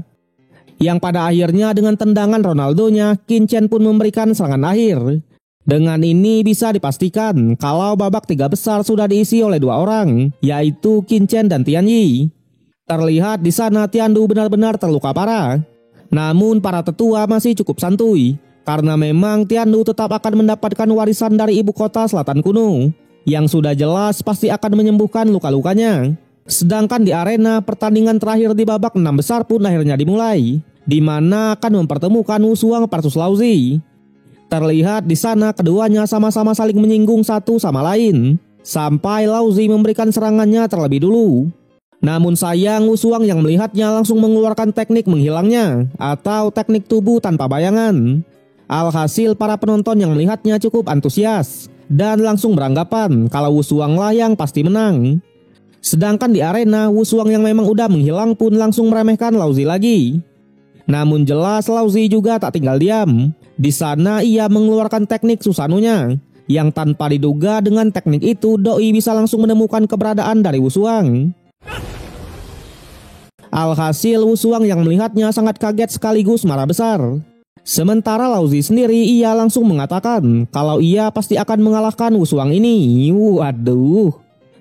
[SPEAKER 1] Yang pada akhirnya dengan tendangan Ronaldonya, Qin pun memberikan serangan akhir. Dengan ini bisa dipastikan kalau babak 3 besar sudah diisi oleh 2 orang, yaitu Qin dan Tianyi. Terlihat di sana Tiandu benar-benar terluka parah. Namun para tetua masih cukup santuy, karena memang Tiandu tetap akan mendapatkan warisan dari ibu kota selatan kuno, yang sudah jelas pasti akan menyembuhkan luka-lukanya. Sedangkan di arena pertandingan terakhir di babak 6 besar pun akhirnya dimulai, di mana akan mempertemukan Wushuang versus Laozi. Terlihat di sana keduanya sama-sama saling menyinggung satu sama lain, sampai Laozi memberikan serangannya terlebih dulu. Namun sayang Wushuang yang melihatnya langsung mengeluarkan teknik menghilangnya atau teknik tubuh tanpa bayangan. Alhasil para penonton yang melihatnya cukup antusias dan langsung beranggapan kalau Wushuang lah yang pasti menang. Sedangkan di arena Wushuang yang memang udah menghilang pun langsung meremehkan Laozi lagi. Namun jelas Laozi juga tak tinggal diam. Di sana ia mengeluarkan teknik Susanunya Yang tanpa diduga dengan teknik itu Doi bisa langsung menemukan keberadaan dari Wushuang. Alhasil Wushuang yang melihatnya sangat kaget sekaligus marah besar. Sementara Laozi sendiri ia langsung mengatakan kalau ia pasti akan mengalahkan Wushuang ini. Waduh.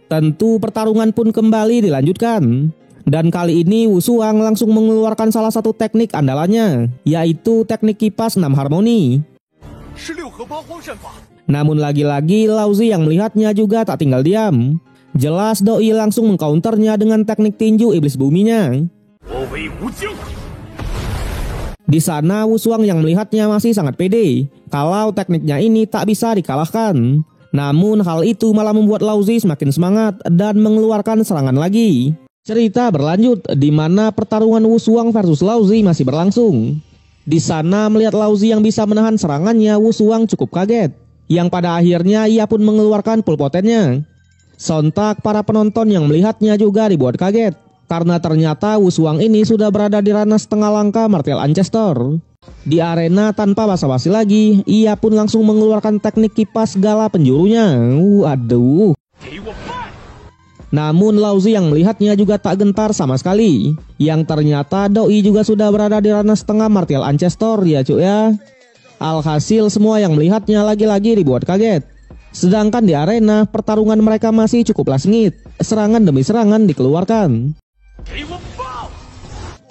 [SPEAKER 1] Tentu pertarungan pun kembali dilanjutkan. Dan kali ini Wushuang langsung mengeluarkan salah satu teknik andalannya, yaitu teknik kipas 6 harmoni. Namun lagi-lagi Laozi yang melihatnya juga tak tinggal diam. Jelas Doi langsung mengcounternya dengan teknik tinju iblis buminya. Di sana Wushuang yang melihatnya masih sangat pede kalau tekniknya ini tak bisa dikalahkan. Namun hal itu malah membuat Laozi semakin semangat dan mengeluarkan serangan lagi. Cerita berlanjut di mana pertarungan Wushuang versus Laozi masih berlangsung. Di sana melihat Laozi yang bisa menahan serangannya, Wushuang cukup kaget. Yang pada akhirnya ia pun mengeluarkan pulpotennya. Sontak para penonton yang melihatnya juga dibuat kaget. Karena ternyata Wushuang ini sudah berada di ranah setengah langkah martial ancestor. Di arena tanpa basa-basi lagi, ia pun langsung mengeluarkan teknik kipas segala penjurunya. Waduh. Namun Laozi yang melihatnya juga tak gentar sama sekali. Yang ternyata Doi juga sudah berada di ranah setengah martial ancestor ya cuy ya. Alhasil semua yang melihatnya lagi-lagi dibuat kaget. Sedangkan di arena pertarungan mereka masih cukuplah sengit. Serangan demi serangan dikeluarkan.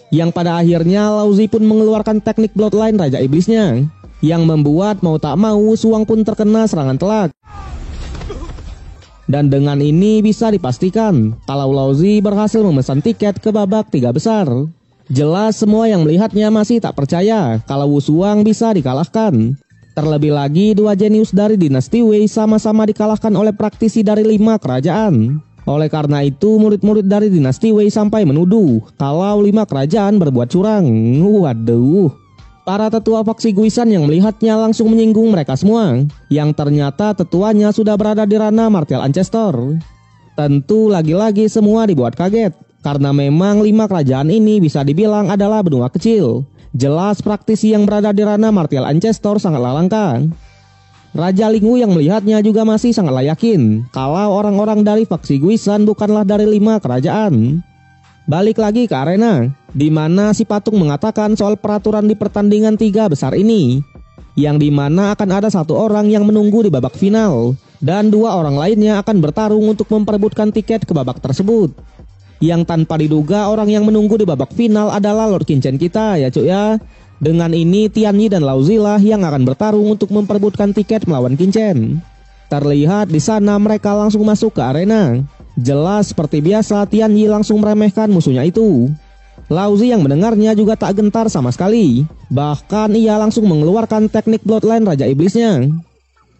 [SPEAKER 1] Yang pada akhirnya Laozi pun mengeluarkan teknik bloodline Raja Iblisnya. Yang membuat mau tak mau Wushuang pun terkena serangan telak. Dan dengan ini bisa dipastikan kalau Laozi berhasil memesan tiket ke babak 3 besar. Jelas semua yang melihatnya masih tak percaya kalau Wushuang bisa dikalahkan. Terlebih lagi dua jenius dari dinasti Wei sama-sama dikalahkan oleh praktisi dari 5 kerajaan. Oleh karena itu murid-murid dari dinasti Wei sampai menuduh kalau 5 kerajaan berbuat curang. Waduh. Para tetua faksi Guisan yang melihatnya langsung menyinggung mereka semua. Yang ternyata tetuanya sudah berada di ranah martial ancestor. Tentu lagi-lagi semua dibuat kaget. Karena memang 5 kerajaan ini bisa dibilang adalah benua kecil. Jelas praktisi yang berada di ranah martial ancestor sangatlah langka. Raja Lingwu yang melihatnya juga masih sangatlah yakin kalau orang-orang dari faksi Guisan bukanlah dari 5 kerajaan. Balik lagi ke arena, di mana si patung mengatakan soal peraturan di pertandingan 3 besar ini. Yang di mana akan ada 1 orang yang menunggu di babak final. Dan 2 orang lainnya akan bertarung untuk memperebutkan tiket ke babak tersebut. Yang tanpa diduga orang yang menunggu di babak final adalah Lord Qin Chen kita ya cuy ya. Dengan ini Tianyi dan Laozi lah yang akan bertarung untuk memperebutkan tiket melawan Qin Chen. Terlihat di sana mereka langsung masuk ke arena. Jelas seperti biasa Tianyi langsung meremehkan musuhnya itu. Laozi yang mendengarnya juga tak gentar sama sekali. Bahkan ia langsung mengeluarkan teknik bloodline Raja Iblisnya.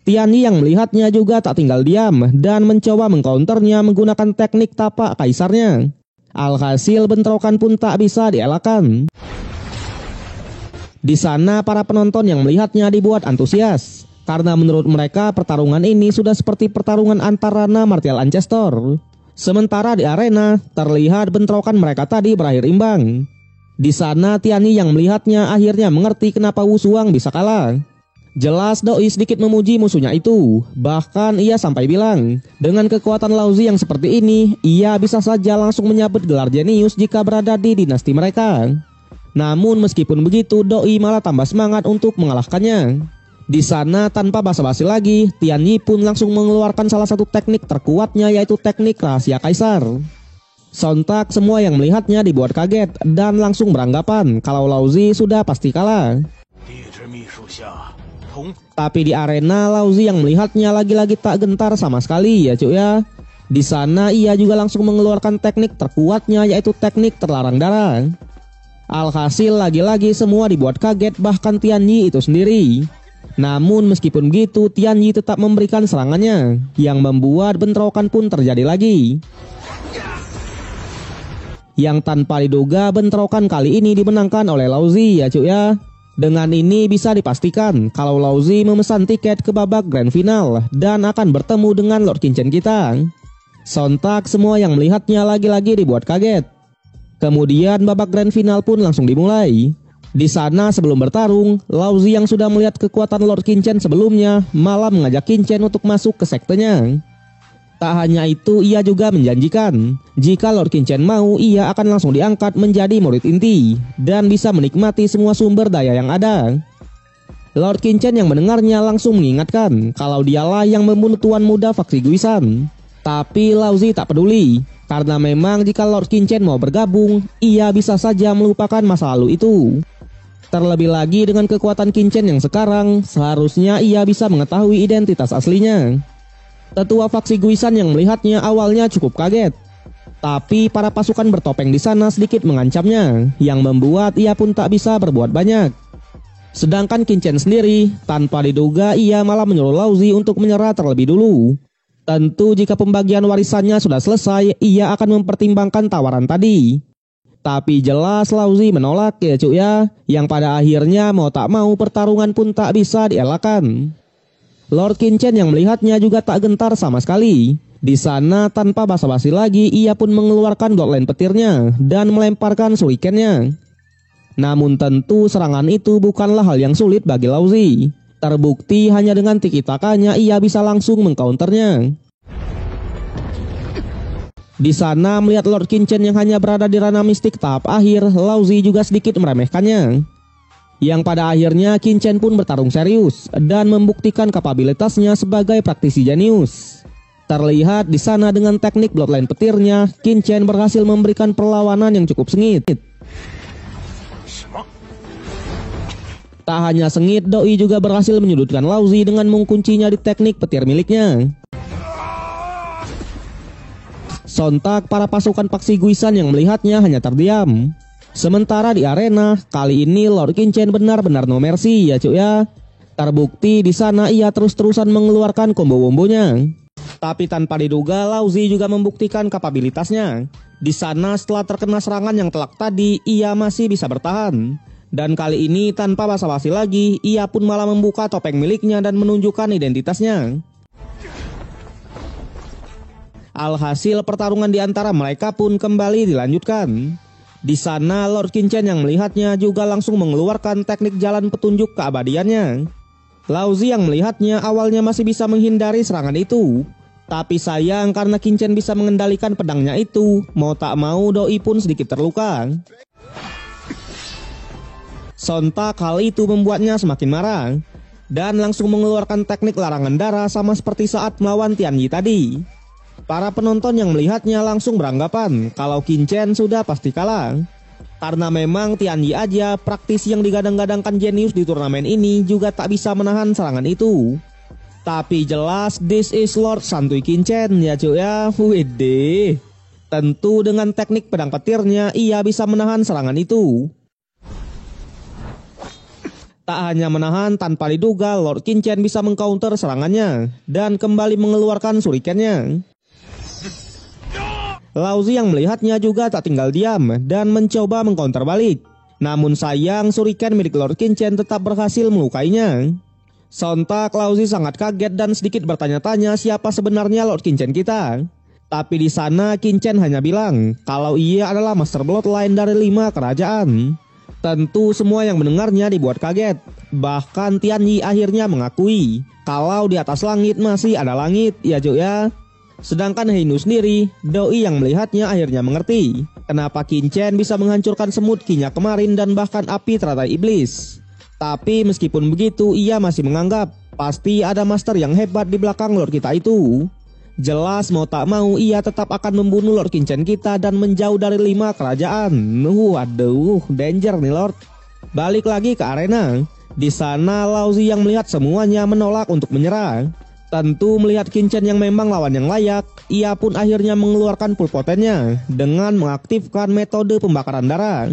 [SPEAKER 1] Tianyi yang melihatnya juga tak tinggal diam dan mencoba mengcounternya menggunakan teknik tapak kaisarnya. Alhasil bentrokan pun tak bisa dielakkan. Di sana para penonton yang melihatnya dibuat antusias. Karena menurut mereka pertarungan ini sudah seperti pertarungan antar ranah martial ancestor. Sementara di arena terlihat bentrokan mereka tadi berakhir imbang. Di sana Tianyi yang melihatnya akhirnya mengerti kenapa Wushuang bisa kalah. Jelas Doi sedikit memuji musuhnya itu. Bahkan ia sampai bilang, dengan kekuatan Laozi yang seperti ini, ia bisa saja langsung menyabet gelar jenius jika berada di dinasti mereka. Namun meskipun begitu, Doi malah tambah semangat untuk mengalahkannya. Di sana tanpa basa-basi lagi, Tianyi pun langsung mengeluarkan salah satu teknik terkuatnya, yaitu teknik rahasia kaisar. Sontak semua yang melihatnya dibuat kaget dan langsung beranggapan kalau Laozi sudah pasti kalah. Tapi di arena Laozi yang melihatnya lagi-lagi tak gentar sama sekali ya cuy ya. Di sana ia juga langsung mengeluarkan teknik terkuatnya, yaitu teknik terlarang darah. Alhasil lagi-lagi semua dibuat kaget, bahkan Tianyi itu sendiri. Namun meskipun begitu Tianyi tetap memberikan serangannya, yang membuat bentrokan pun terjadi lagi. Yang tanpa diduga bentrokan kali ini dimenangkan oleh Laozi ya cuy ya. Dengan ini bisa dipastikan kalau Laozi memesan tiket ke babak grand final dan akan bertemu dengan Lord Qin Chen kita. Sontak semua yang melihatnya lagi-lagi dibuat kaget. Kemudian babak grand final pun langsung dimulai. Di sana sebelum bertarung, Laozi yang sudah melihat kekuatan Lord Qin Chen sebelumnya malah mengajak Qin Chen untuk masuk ke sektenya. Tak hanya itu, ia juga menjanjikan jika Lord Qin Chen mau, ia akan langsung diangkat menjadi murid inti dan bisa menikmati semua sumber daya yang ada. Lord Qin Chen yang mendengarnya langsung mengingatkan kalau dialah yang membunuh tuan muda faksi Guisan. Tapi Laozi tak peduli, karena memang jika Lord Qin Chen mau bergabung, ia bisa saja melupakan masa lalu itu. Terlebih lagi dengan kekuatan Qin Chen yang sekarang, seharusnya ia bisa mengetahui identitas aslinya. Tetua faksi Guisan yang melihatnya awalnya cukup kaget. Tapi para pasukan bertopeng di sana sedikit mengancamnya, yang membuat ia pun tak bisa berbuat banyak. Sedangkan Qin Chen sendiri, tanpa diduga ia malah menyuruh Laozi untuk menyerah terlebih dulu. Tentu jika pembagian warisannya sudah selesai, ia akan mempertimbangkan tawaran tadi. Tapi jelas Laozi menolak ya cuk ya, yang pada akhirnya mau tak mau pertarungan pun tak bisa dielakkan. Lord Qin Chen yang melihatnya juga tak gentar sama sekali. Di sana tanpa basa-basi lagi, ia pun mengeluarkan bloodline petirnya dan melemparkan shurikennya. Namun tentu serangan itu bukanlah hal yang sulit bagi Laozi. Terbukti hanya dengan tiki-takanya ia bisa langsung mengcounternya. Di sana melihat Lord Qin Chen yang hanya berada di ranah mistik tahap akhir, Laozi juga sedikit meremehkannya. Yang pada akhirnya Qin Chen pun bertarung serius dan membuktikan kapabilitasnya sebagai praktisi jenius. Terlihat di sana dengan teknik bloodline petirnya, Qin Chen berhasil memberikan perlawanan yang cukup sengit. Tak hanya sengit, Doi juga berhasil menyudutkan Laozi dengan menguncinya di teknik petir miliknya. Sontak para pasukan faksi Guisan yang melihatnya hanya terdiam. Sementara di arena, kali ini Lord Qin Chen benar-benar no mercy ya cuk ya. Terbukti di sana ia terus-terusan mengeluarkan combo-wombonya. Tapi tanpa diduga, Laozi juga membuktikan kapabilitasnya. Di sana setelah terkena serangan yang telak tadi, ia masih bisa bertahan. Dan kali ini tanpa basa-basi lagi, ia pun malah membuka topeng miliknya dan menunjukkan identitasnya. Alhasil pertarungan di antara mereka pun kembali dilanjutkan. Di sana Lord Qin Chen yang melihatnya juga langsung mengeluarkan teknik jalan petunjuk keabadiannya. Laozi yang melihatnya awalnya masih bisa menghindari serangan itu. Tapi sayang karena Qin Chen bisa mengendalikan pedangnya itu, mau tak mau Doi pun sedikit terluka. Sontak hal itu membuatnya semakin marah dan langsung mengeluarkan teknik larangan darah sama seperti saat melawan Tianyi tadi. Para penonton yang melihatnya langsung beranggapan kalau Qin Chen sudah pasti kalah. Karena memang Tianyi aja, praktisi yang digadang-gadangkan jenius di turnamen ini, juga tak bisa menahan serangan itu. Tapi jelas this is Lord Santuy Qin Chen ya cuy ya. Widih. Tentu dengan teknik pedang petirnya ia bisa menahan serangan itu. Tak hanya menahan, tanpa diduga Lord Qin Chen bisa mengcounter serangannya dan kembali mengeluarkan shurikennya. Laozi yang melihatnya juga tak tinggal diam dan mencoba mengcounter balik. Namun sayang shuriken milik Lord Qin Chen tetap berhasil melukainya. Sontak Laozi sangat kaget dan sedikit bertanya-tanya siapa sebenarnya Lord Qin Chen kita. Tapi di sana Qin Chen hanya bilang kalau ia adalah Master Bloodline dari 5 kerajaan. Tentu semua yang mendengarnya dibuat kaget. Bahkan Tianyi akhirnya mengakui kalau di atas langit masih ada langit ya cuk ya. Sedangkan Heinu sendiri, Doi yang melihatnya akhirnya mengerti kenapa Qin Chen bisa menghancurkan semut kinya kemarin dan bahkan api teratai iblis. Tapi meskipun begitu, ia masih menganggap pasti ada master yang hebat di belakang Lord kita itu. Jelas mau tak mau ia tetap akan membunuh Lord Qin Chen kita dan menjauh dari 5 kerajaan. Waduh, danger nih Lord. Balik lagi ke arena. Di sana Laozi yang melihat semuanya menolak untuk menyerah. Tentu melihat Qin Chen yang memang lawan yang layak, ia pun akhirnya mengeluarkan full potennya dengan mengaktifkan metode pembakaran darah.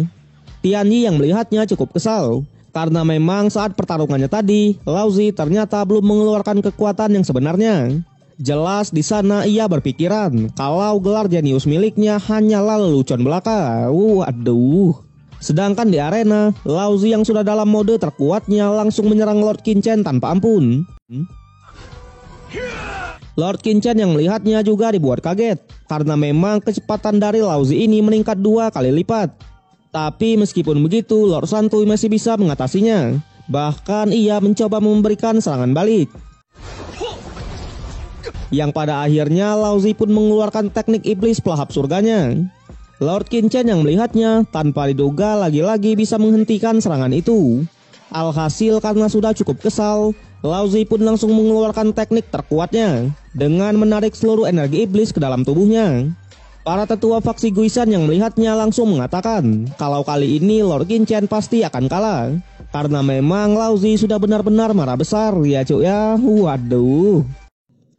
[SPEAKER 1] Tianyi yang melihatnya cukup kesal karena memang saat pertarungannya tadi, Laozi ternyata belum mengeluarkan kekuatan yang sebenarnya. Jelas di sana ia berpikiran kalau gelar jenius miliknya hanyalah lelucon belaka. Waduh. Sedangkan di arena, Laozi yang sudah dalam mode terkuatnya langsung menyerang Lord Qin Chen tanpa ampun. Lord Qin Chen yang melihatnya juga dibuat kaget karena memang kecepatan dari Laozi ini meningkat 2 kali lipat. Tapi meskipun begitu, Lord Santuy masih bisa mengatasinya. Bahkan ia mencoba memberikan serangan balik, yang pada akhirnya Laozi pun mengeluarkan teknik iblis pelahap surganya. Lord Qin Chen yang melihatnya tanpa diduga lagi-lagi bisa menghentikan serangan itu. Alhasil karena sudah cukup kesal, Laozi pun langsung mengeluarkan teknik terkuatnya dengan menarik seluruh energi iblis ke dalam tubuhnya. Para tetua faksi Guisan yang melihatnya langsung mengatakan kalau kali ini Lord Qin Chen pasti akan kalah, karena memang Laozi sudah benar-benar marah besar ya cuk ya. Waduh.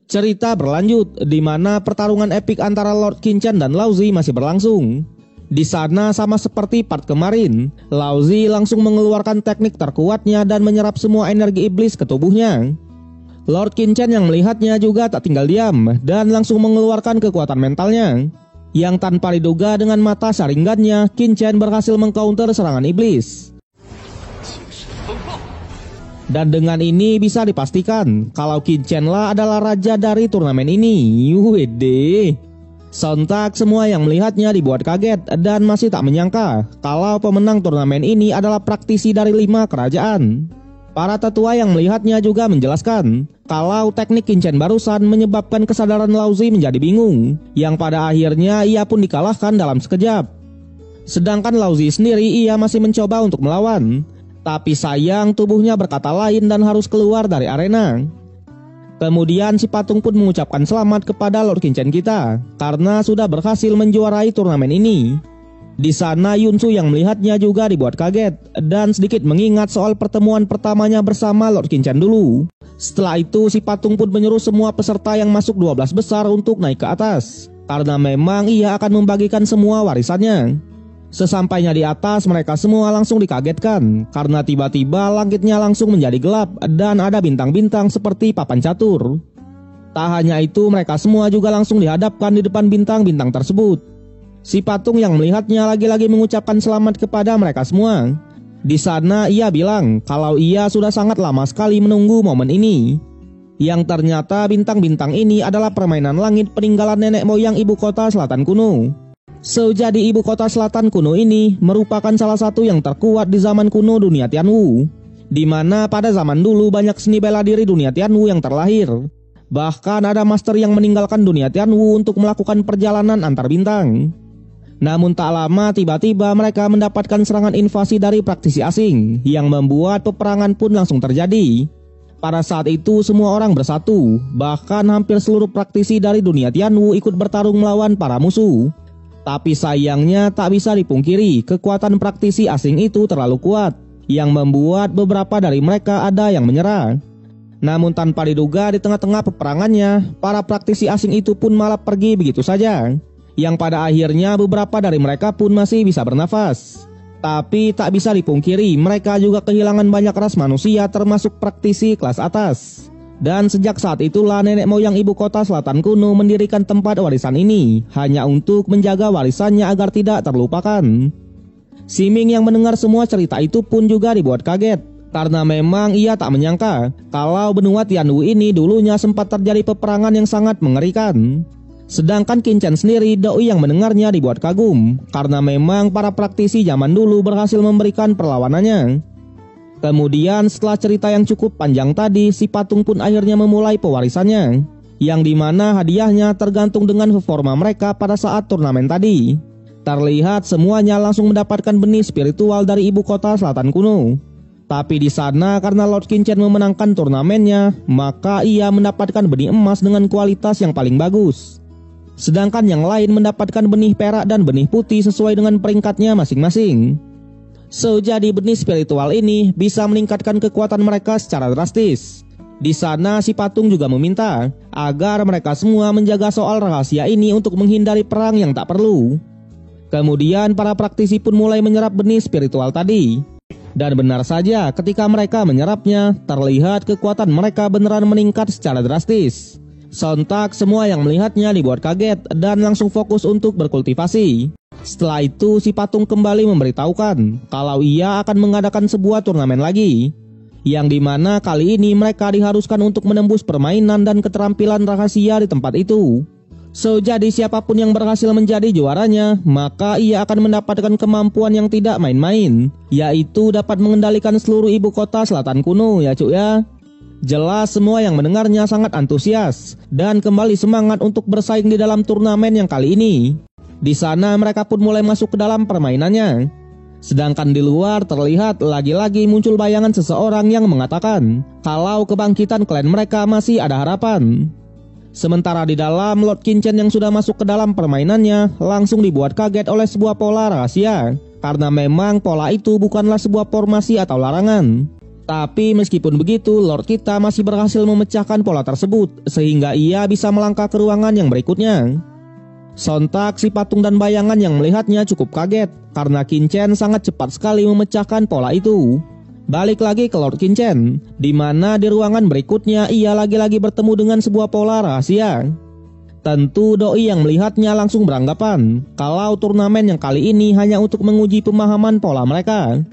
[SPEAKER 1] Cerita berlanjut di mana pertarungan epik antara Lord Qin Chen dan Laozi masih berlangsung. Di sana sama seperti part kemarin, Laozi langsung mengeluarkan teknik terkuatnya dan menyerap semua energi iblis ke tubuhnya. Lord Qin Chen yang melihatnya juga tak tinggal diam dan langsung mengeluarkan kekuatan mentalnya, yang tanpa diduga dengan mata Sharingannya, Qin Chen berhasil mengcounter serangan iblis. Dan dengan ini bisa dipastikan kalau Qin Chen lah adalah raja dari turnamen ini. Wede. Sontak semua yang melihatnya dibuat kaget dan masih tak menyangka kalau pemenang turnamen ini adalah praktisi dari 5 kerajaan. Para tetua yang melihatnya juga menjelaskan kalau teknik Qin Chen barusan menyebabkan kesadaran Laozi menjadi bingung, yang pada akhirnya ia pun dikalahkan dalam sekejap. Sedangkan Laozi sendiri ia masih mencoba untuk melawan, tapi sayang tubuhnya berkata lain dan harus keluar dari arena. Kemudian si patung pun mengucapkan selamat kepada Lord Qin Chen kita karena sudah berhasil menjuarai turnamen ini. Di sana Yunsu yang melihatnya juga dibuat kaget dan sedikit mengingat soal pertemuan pertamanya bersama Lord Qin Chen dulu. Setelah itu si patung pun menyuruh semua peserta yang masuk 12 besar untuk naik ke atas, karena memang ia akan membagikan semua warisannya. Sesampainya di atas, mereka semua langsung dikagetkan karena tiba-tiba langitnya langsung menjadi gelap dan ada bintang-bintang seperti papan catur. Tak hanya itu, mereka semua juga langsung dihadapkan di depan bintang-bintang tersebut. Si patung yang melihatnya lagi-lagi mengucapkan selamat kepada mereka semua. Di sana ia bilang kalau ia sudah sangat lama sekali menunggu momen ini, yang ternyata bintang-bintang ini adalah permainan langit peninggalan nenek moyang ibu kota selatan kuno. Jadi ibu kota selatan kuno ini merupakan salah satu yang terkuat di zaman kuno dunia Tianwu, di mana pada zaman dulu banyak seni bela diri dunia Tianwu yang terlahir. Bahkan ada master yang meninggalkan dunia Tianwu untuk melakukan perjalanan antar bintang. Namun tak lama tiba-tiba mereka mendapatkan serangan invasi dari praktisi asing yang membuat peperangan pun langsung terjadi. Pada saat itu semua orang bersatu, bahkan hampir seluruh praktisi dari dunia Tianwu ikut bertarung melawan para musuh. Tapi sayangnya tak bisa dipungkiri kekuatan praktisi asing itu terlalu kuat, yang membuat beberapa dari mereka ada yang menyerah. Namun tanpa diduga di tengah-tengah peperangannya, para praktisi asing itu pun malah pergi begitu saja, yang pada akhirnya beberapa dari mereka pun masih bisa bernafas. Tapi tak bisa dipungkiri mereka juga kehilangan banyak ras manusia termasuk praktisi kelas atas. Dan sejak saat itulah nenek moyang ibu kota selatan kuno mendirikan tempat warisan ini hanya untuk menjaga warisannya agar tidak terlupakan. Si Ming yang mendengar semua cerita itu pun juga dibuat kaget, karena memang ia tak menyangka kalau benua Tianwu ini dulunya sempat terjadi peperangan yang sangat mengerikan. Sedangkan Qin Chen sendiri, doi yang mendengarnya dibuat kagum karena memang para praktisi zaman dulu berhasil memberikan perlawanannya. Kemudian setelah cerita yang cukup panjang tadi, si patung pun akhirnya memulai pewarisannya, yang dimana hadiahnya tergantung dengan performa mereka pada saat turnamen tadi. Terlihat semuanya langsung mendapatkan benih spiritual dari ibu kota selatan kuno. Tapi di sana karena Lord Qin Chen memenangkan turnamennya, maka ia mendapatkan benih emas dengan kualitas yang paling bagus. Sedangkan yang lain mendapatkan benih perak dan benih putih sesuai dengan peringkatnya masing-masing. Jadi benih spiritual ini bisa meningkatkan kekuatan mereka secara drastis. Di sana si patung juga meminta agar mereka semua menjaga soal rahasia ini untuk menghindari perang yang tak perlu. Kemudian para praktisi pun mulai menyerap benih spiritual tadi. Dan benar saja ketika mereka menyerapnya, terlihat kekuatan mereka beneran meningkat secara drastis. Sontak semua yang melihatnya dibuat kaget dan langsung fokus untuk berkultivasi. Setelah itu si patung kembali memberitahukan kalau ia akan mengadakan sebuah turnamen lagi, yang dimana kali ini mereka diharuskan untuk menembus permainan dan keterampilan rahasia di tempat itu. So, jadi siapapun yang berhasil menjadi juaranya, maka ia akan mendapatkan kemampuan yang tidak main-main, yaitu dapat mengendalikan seluruh ibu kota selatan kuno ya cuk ya. Jelas semua yang mendengarnya sangat antusias dan kembali semangat untuk bersaing di dalam turnamen yang kali ini. Di sana mereka pun mulai masuk ke dalam permainannya. Sedangkan di luar terlihat lagi-lagi muncul bayangan seseorang yang mengatakan kalau kebangkitan klan mereka masih ada harapan. Sementara di dalam, Lord Qingchen yang sudah masuk ke dalam permainannya langsung dibuat kaget oleh sebuah pola rahasia. Karena memang pola itu bukanlah sebuah formasi atau larangan. Tapi meskipun begitu, Lord kita masih berhasil memecahkan pola tersebut sehingga ia bisa melangkah ke ruangan yang berikutnya. Sontak si patung dan bayangan yang melihatnya cukup kaget karena Qingchen sangat cepat sekali memecahkan pola itu. Balik lagi ke Lord Qingchen, di mana di ruangan berikutnya ia lagi-lagi bertemu dengan sebuah pola rahasia. Tentu doi yang melihatnya langsung beranggapan kalau turnamen yang kali ini hanya untuk menguji pemahaman pola mereka.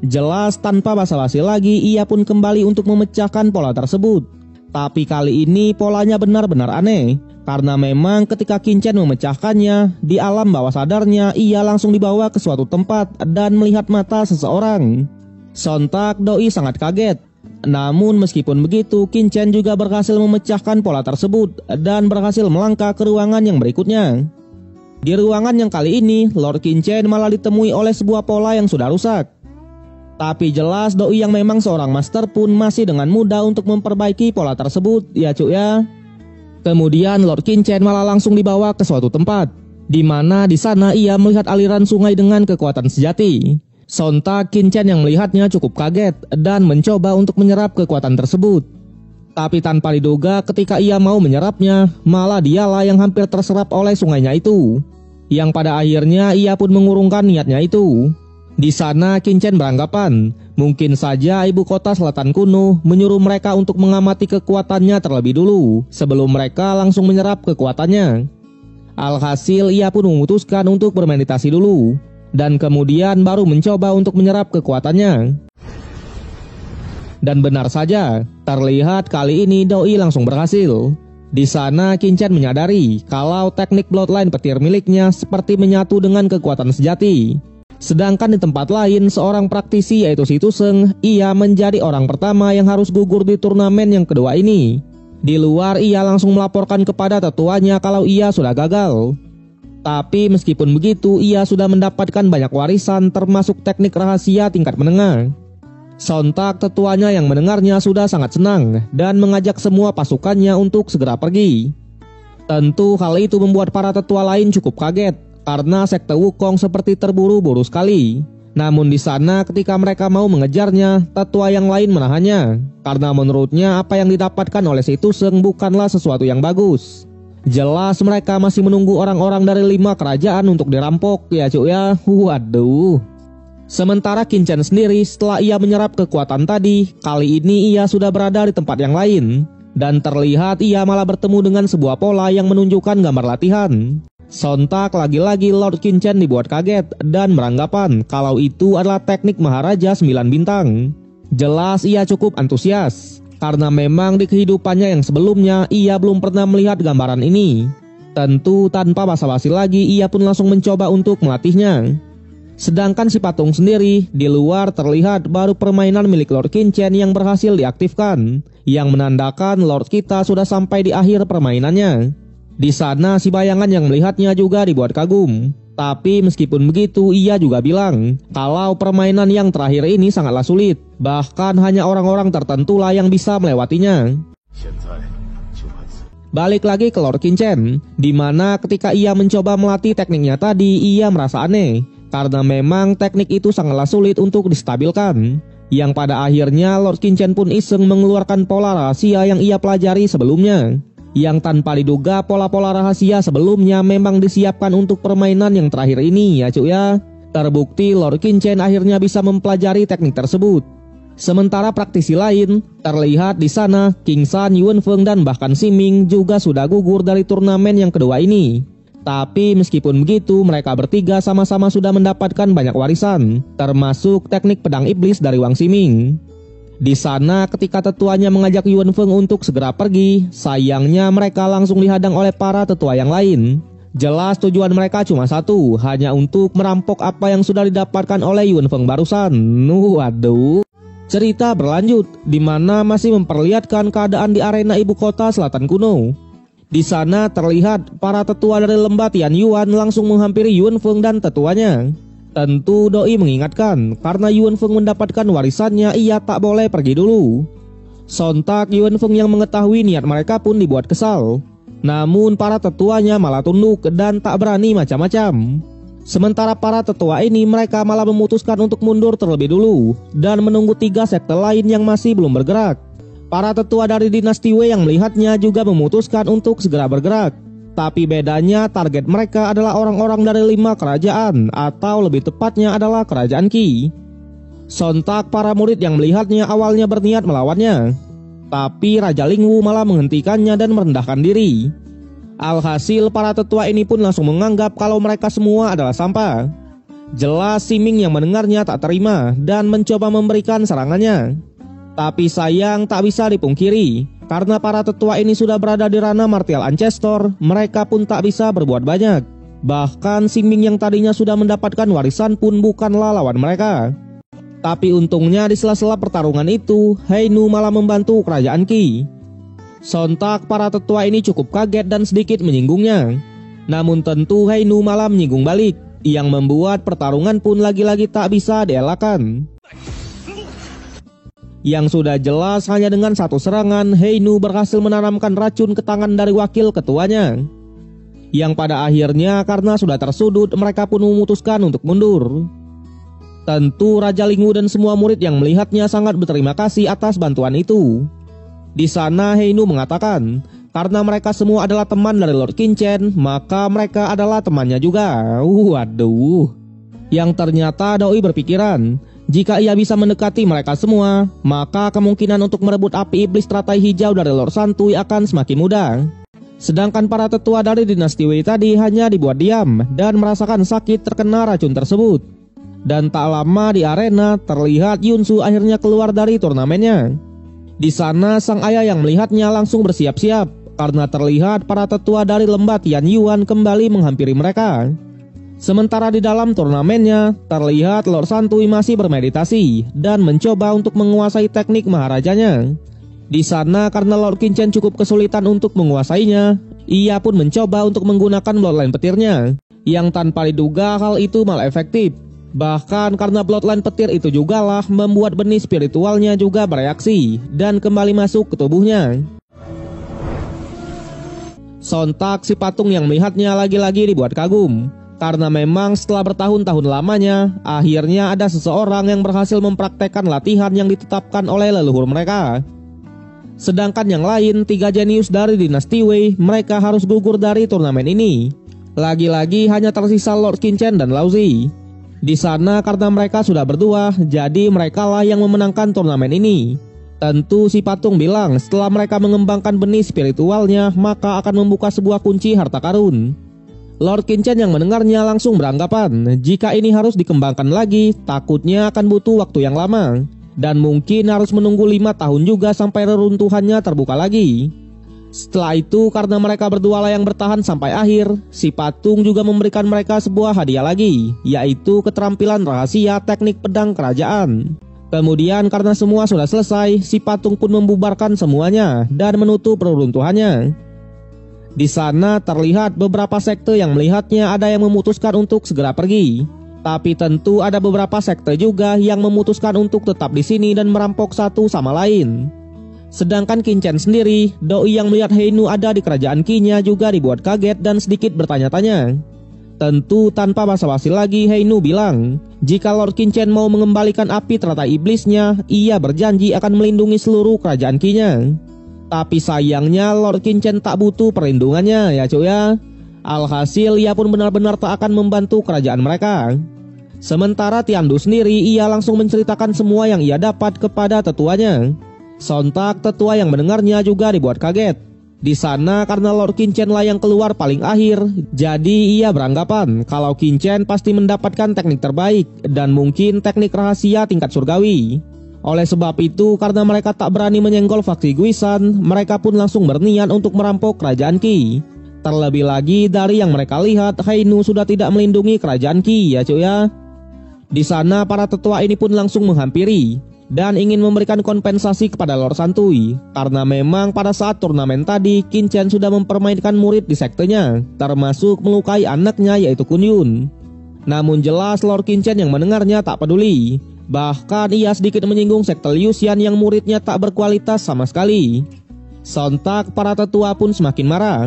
[SPEAKER 1] Jelas tanpa basa-basi lagi ia pun kembali untuk memecahkan pola tersebut. Tapi kali ini polanya benar-benar aneh, karena memang ketika Qingchen memecahkannya, di alam bawah sadarnya ia langsung dibawa ke suatu tempat dan melihat mata seseorang. Sontak doi sangat kaget. Namun meskipun begitu, Qingchen juga berhasil memecahkan pola tersebut dan berhasil melangkah ke ruangan yang berikutnya. Di ruangan yang kali ini, Lord Qingchen malah ditemui oleh sebuah pola yang sudah rusak. Tapi jelas doi yang memang seorang master pun masih dengan mudah untuk memperbaiki pola tersebut ya cuk ya. Kemudian Lord Qingchen malah langsung dibawa ke suatu tempat, di mana di sana ia melihat aliran sungai dengan kekuatan sejati. Sontak Qingchen yang melihatnya cukup kaget dan mencoba untuk menyerap kekuatan tersebut. Tapi tanpa diduga ketika ia mau menyerapnya, malah dialah yang hampir terserap oleh sungainya itu. Yang pada akhirnya ia pun mengurungkan niatnya itu. Di sana Qingchen beranggapan mungkin saja ibu kota selatan kuno menyuruh mereka untuk mengamati kekuatannya terlebih dulu sebelum mereka langsung menyerap kekuatannya. Alhasil ia pun memutuskan untuk bermeditasi dulu dan kemudian baru mencoba untuk menyerap kekuatannya. Dan benar saja, terlihat kali ini doi langsung berhasil. Di sana Qingchen menyadari kalau teknik bloodline petir miliknya seperti menyatu dengan kekuatan sejati. Sedangkan di tempat lain, seorang praktisi yaitu Si Tuseng, ia menjadi orang pertama yang harus gugur di turnamen yang kedua ini. Di luar ia langsung melaporkan kepada tetuanya kalau ia sudah gagal. Tapi meskipun begitu, ia sudah mendapatkan banyak warisan termasuk teknik rahasia tingkat menengah. Sontak tetuanya yang mendengarnya sudah sangat senang dan mengajak semua pasukannya untuk segera pergi. Tentu hal itu membuat para tetua lain cukup kaget karena sekte Wukong seperti terburu-buru sekali. Namun di sana ketika mereka mau mengejarnya, tetua yang lain menahannya karena menurutnya apa yang didapatkan oleh Si Tuseng bukanlah sesuatu yang bagus. Jelas mereka masih menunggu orang-orang dari 5 kerajaan untuk dirampok ya cuk ya. Waduh. Sementara Qingchen sendiri setelah ia menyerap kekuatan tadi, kali ini ia sudah berada di tempat yang lain. Dan terlihat ia malah bertemu dengan sebuah pola yang menunjukkan gambar latihan. Sontak lagi-lagi Lord Qingchen dibuat kaget dan beranggapan kalau itu adalah teknik Maharaja 9 bintang. Jelas ia cukup antusias karena memang di kehidupannya yang sebelumnya ia belum pernah melihat gambaran ini. Tentu tanpa basa-basi lagi ia pun langsung mencoba untuk melatihnya. Sedangkan si patung sendiri di luar terlihat baru permainan milik Lord Qingchen yang berhasil diaktifkan, yang menandakan Lord kita sudah sampai di akhir permainannya. Di sana si bayangan yang melihatnya juga dibuat kagum. Tapi meskipun begitu ia juga bilang kalau permainan yang terakhir ini sangatlah sulit. Bahkan hanya orang-orang tertentulah yang bisa melewatinya. Balik lagi ke Lord Qingchen, di mana ketika ia mencoba melatih tekniknya tadi ia merasa aneh karena memang teknik itu sangatlah sulit untuk distabilkan. Yang pada akhirnya Lord Qingchen pun iseng mengeluarkan pola rahasia yang ia pelajari sebelumnya. Yang tanpa diduga pola-pola rahasia sebelumnya memang disiapkan untuk permainan yang terakhir ini ya cuk ya. Terbukti Lord Qingchen akhirnya bisa mempelajari teknik tersebut. Sementara praktisi lain, terlihat di sana King San, Yuan Feng dan bahkan Siming juga sudah gugur dari turnamen yang kedua ini. Tapi meskipun begitu, mereka bertiga sama-sama sudah mendapatkan banyak warisan, termasuk teknik pedang iblis dari Wang Siming. Di sana ketika tetuanya mengajak Yuan Feng untuk segera pergi, sayangnya mereka langsung dihadang oleh para tetua yang lain. Jelas tujuan mereka cuma satu, hanya untuk merampok apa yang sudah didapatkan oleh Yuan Feng barusan. Waduh. Cerita berlanjut, di mana masih memperlihatkan keadaan di arena ibu kota selatan kuno. Di sana terlihat para tetua dari lembah Tianyuan langsung menghampiri Yuan Feng dan tetuanya. Tentu doi mengingatkan, karena Yuan Feng mendapatkan warisannya, ia tak boleh pergi dulu. Sontak Yuan Feng yang mengetahui niat mereka pun dibuat kesal. Namun para tetuanya malah tunduk dan tak berani macam-macam. Sementara para tetua ini mereka malah memutuskan untuk mundur terlebih dulu dan menunggu 3 sekte lain yang masih belum bergerak. Para tetua dari dinasti Wei yang melihatnya juga memutuskan untuk segera bergerak. Tapi bedanya target mereka adalah orang-orang dari 5 kerajaan, atau lebih tepatnya adalah kerajaan Qi. Sontak para murid yang melihatnya awalnya berniat melawannya, tapi Raja Lingwu malah menghentikannya dan merendahkan diri. Alhasil para tetua ini pun langsung menganggap kalau mereka semua adalah sampah. Jelas Siming yang mendengarnya tak terima dan mencoba memberikan serangannya. Tapi sayang tak bisa dipungkiri, karena para tetua ini sudah berada di ranah martial ancestor, mereka pun tak bisa berbuat banyak. Bahkan Siming yang tadinya sudah mendapatkan warisan pun bukanlah lawan mereka. Tapi untungnya di sela-sela pertarungan itu, Heinu malah membantu kerajaan Qi. Sontak para tetua ini cukup kaget dan sedikit menyinggungnya. Namun tentu Heinu malah menyinggung balik, yang membuat pertarungan pun lagi-lagi tak bisa dielakkan. Yang sudah jelas hanya dengan satu serangan, Heinu berhasil menanamkan racun ke tangan dari wakil ketuanya. Yang pada akhirnya karena sudah tersudut, mereka pun memutuskan untuk mundur. Tentu Raja Lingwu dan semua murid yang melihatnya sangat berterima kasih atas bantuan itu. Di sana Heinu mengatakan, karena mereka semua adalah teman dari Lord Qin Chen, maka mereka adalah temannya juga. Waduh. Yang ternyata doi berpikiran, jika ia bisa mendekati mereka semua, maka kemungkinan untuk merebut api iblis teratai hijau dari Lord Santuy akan semakin mudah. Sedangkan para tetua dari dinasti Wei tadi hanya dibuat diam dan merasakan sakit terkena racun tersebut. Dan tak lama di arena terlihat Yunsu akhirnya keluar dari turnamennya. Di sana sang ayah yang melihatnya langsung bersiap-siap, karena terlihat para tetua dari lembah Tianyuan kembali menghampiri mereka. Sementara di dalam turnamennya, terlihat Lord Santuy masih bermeditasi dan mencoba untuk menguasai teknik maharajanya. Di sana karena Lord Qin Chen cukup kesulitan untuk menguasainya, ia pun mencoba untuk menggunakan bloodline petirnya, yang tanpa diduga hal itu malah efektif. Bahkan karena bloodline petir itu jugalah membuat benih spiritualnya juga bereaksi dan kembali masuk ke tubuhnya. Sontak si patung yang melihatnya lagi-lagi dibuat kagum. Karena memang setelah bertahun-tahun lamanya, akhirnya ada seseorang yang berhasil mempraktekkan latihan yang ditetapkan oleh leluhur mereka. Sedangkan yang lain, 3 jenius dari dinasti Wei, mereka harus gugur dari turnamen ini. Lagi-lagi hanya tersisa Lord Qin Chen dan Lao Zi. Di sana karena mereka sudah berdua, jadi merekalah yang memenangkan turnamen ini. Tentu si patung bilang setelah mereka mengembangkan benih spiritualnya, maka akan membuka sebuah kunci harta karun. Lord Qin Chen yang mendengarnya langsung beranggapan, jika ini harus dikembangkan lagi, takutnya akan butuh waktu yang lama. Dan mungkin harus menunggu 5 tahun juga sampai reruntuhannya terbuka lagi. Setelah itu karena mereka berdua lah yang bertahan sampai akhir, si patung juga memberikan mereka sebuah hadiah lagi, yaitu keterampilan rahasia teknik pedang kerajaan. Kemudian karena semua sudah selesai, si patung pun membubarkan semuanya dan menutup reruntuhannya. Di sana terlihat beberapa sekte yang melihatnya ada yang memutuskan untuk segera pergi. Tapi tentu ada beberapa sekte juga yang memutuskan untuk tetap di sini dan merampok satu sama lain. Sedangkan Qin Chen sendiri, doi yang melihat Heinu ada di kerajaan Qi-nya juga dibuat kaget dan sedikit bertanya-tanya. Tentu tanpa basa-basi lagi Heinu bilang, jika Lord Qin Chen mau mengembalikan api teratai iblisnya, ia berjanji akan melindungi seluruh kerajaan Qi-nya. Tapi sayangnya Lord Qin Chen tak butuh perlindungannya ya cuy ya. Alhasil ia pun benar-benar tak akan membantu kerajaan mereka. Sementara Tiandu sendiri ia langsung menceritakan semua yang ia dapat kepada tetuanya. Sontak tetua yang mendengarnya juga dibuat kaget. Di sana karena Lord Qin Chen lah yang keluar paling akhir, jadi ia beranggapan kalau Qin Chen pasti mendapatkan teknik terbaik dan mungkin teknik rahasia tingkat surgawi. Oleh sebab itu, karena mereka tak berani menyenggol faksi Guisan, mereka pun langsung berniat untuk merampok kerajaan Qi. Terlebih lagi dari yang mereka lihat, Heinu sudah tidak melindungi kerajaan Qi ya cuy ya. Di sana para tetua ini pun langsung menghampiri dan ingin memberikan kompensasi kepada Lord Santuy, karena memang pada saat turnamen tadi Qin Chen sudah mempermainkan murid di sektenya, termasuk melukai anaknya yaitu Kun Yun. Namun jelas Lord Qin Chen yang mendengarnya tak peduli, bahkan ia sedikit menyinggung sekte Liu Xian yang muridnya tak berkualitas sama sekali. Sontak para tetua pun semakin marah.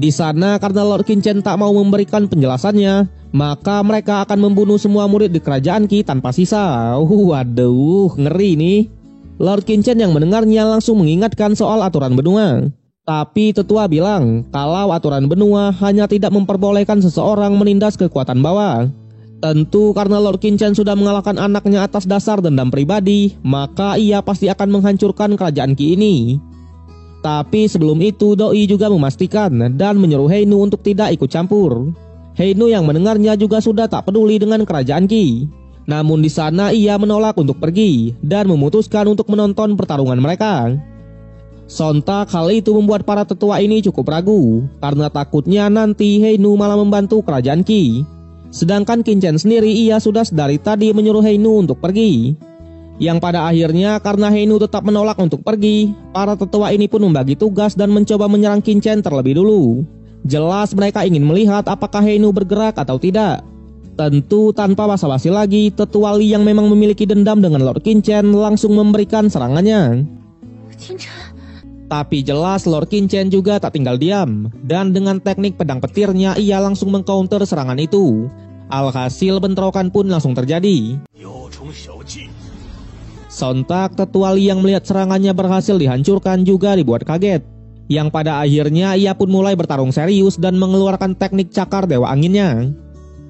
[SPEAKER 1] Di sana karena Lord Qin Chen tak mau memberikan penjelasannya, maka mereka akan membunuh semua murid di kerajaan Qi tanpa sisa. Waduh, ngeri nih. Lord Qin Chen yang mendengarnya langsung mengingatkan soal aturan benua. Tapi tetua bilang kalau aturan benua hanya tidak memperbolehkan seseorang menindas kekuatan bawah. Tentu karena Lord Qin Chen sudah mengalahkan anaknya atas dasar dendam pribadi, maka ia pasti akan menghancurkan kerajaan Qi ini. Tapi sebelum itu Doi juga memastikan dan menyuruh Heinu untuk tidak ikut campur. Heinu yang mendengarnya juga sudah tak peduli dengan kerajaan Qi. Namun di sana ia menolak untuk pergi dan memutuskan untuk menonton pertarungan mereka. Sontak hal itu membuat para tetua ini cukup ragu, karena takutnya nanti Heinu malah membantu kerajaan Qi. Sedangkan Qin Chen sendiri ia sudah dari tadi menyuruh Heinu untuk pergi. Yang pada akhirnya karena Heinu tetap menolak untuk pergi, para tetua ini pun membagi tugas dan mencoba menyerang Qin Chen terlebih dulu. Jelas mereka ingin melihat apakah Heinu bergerak atau tidak. Tentu tanpa basa-basi lagi, tetua Li yang memang memiliki dendam dengan Lord Qin Chen langsung memberikan serangannya. Tapi jelas Lord Qin Chen juga tak tinggal diam, dan dengan teknik pedang petirnya ia langsung mengcounter serangan itu. Alhasil bentrokan pun langsung terjadi. Sontak tetua Li yang melihat serangannya berhasil dihancurkan juga dibuat kaget. Yang pada akhirnya ia pun mulai bertarung serius dan mengeluarkan teknik cakar dewa anginnya.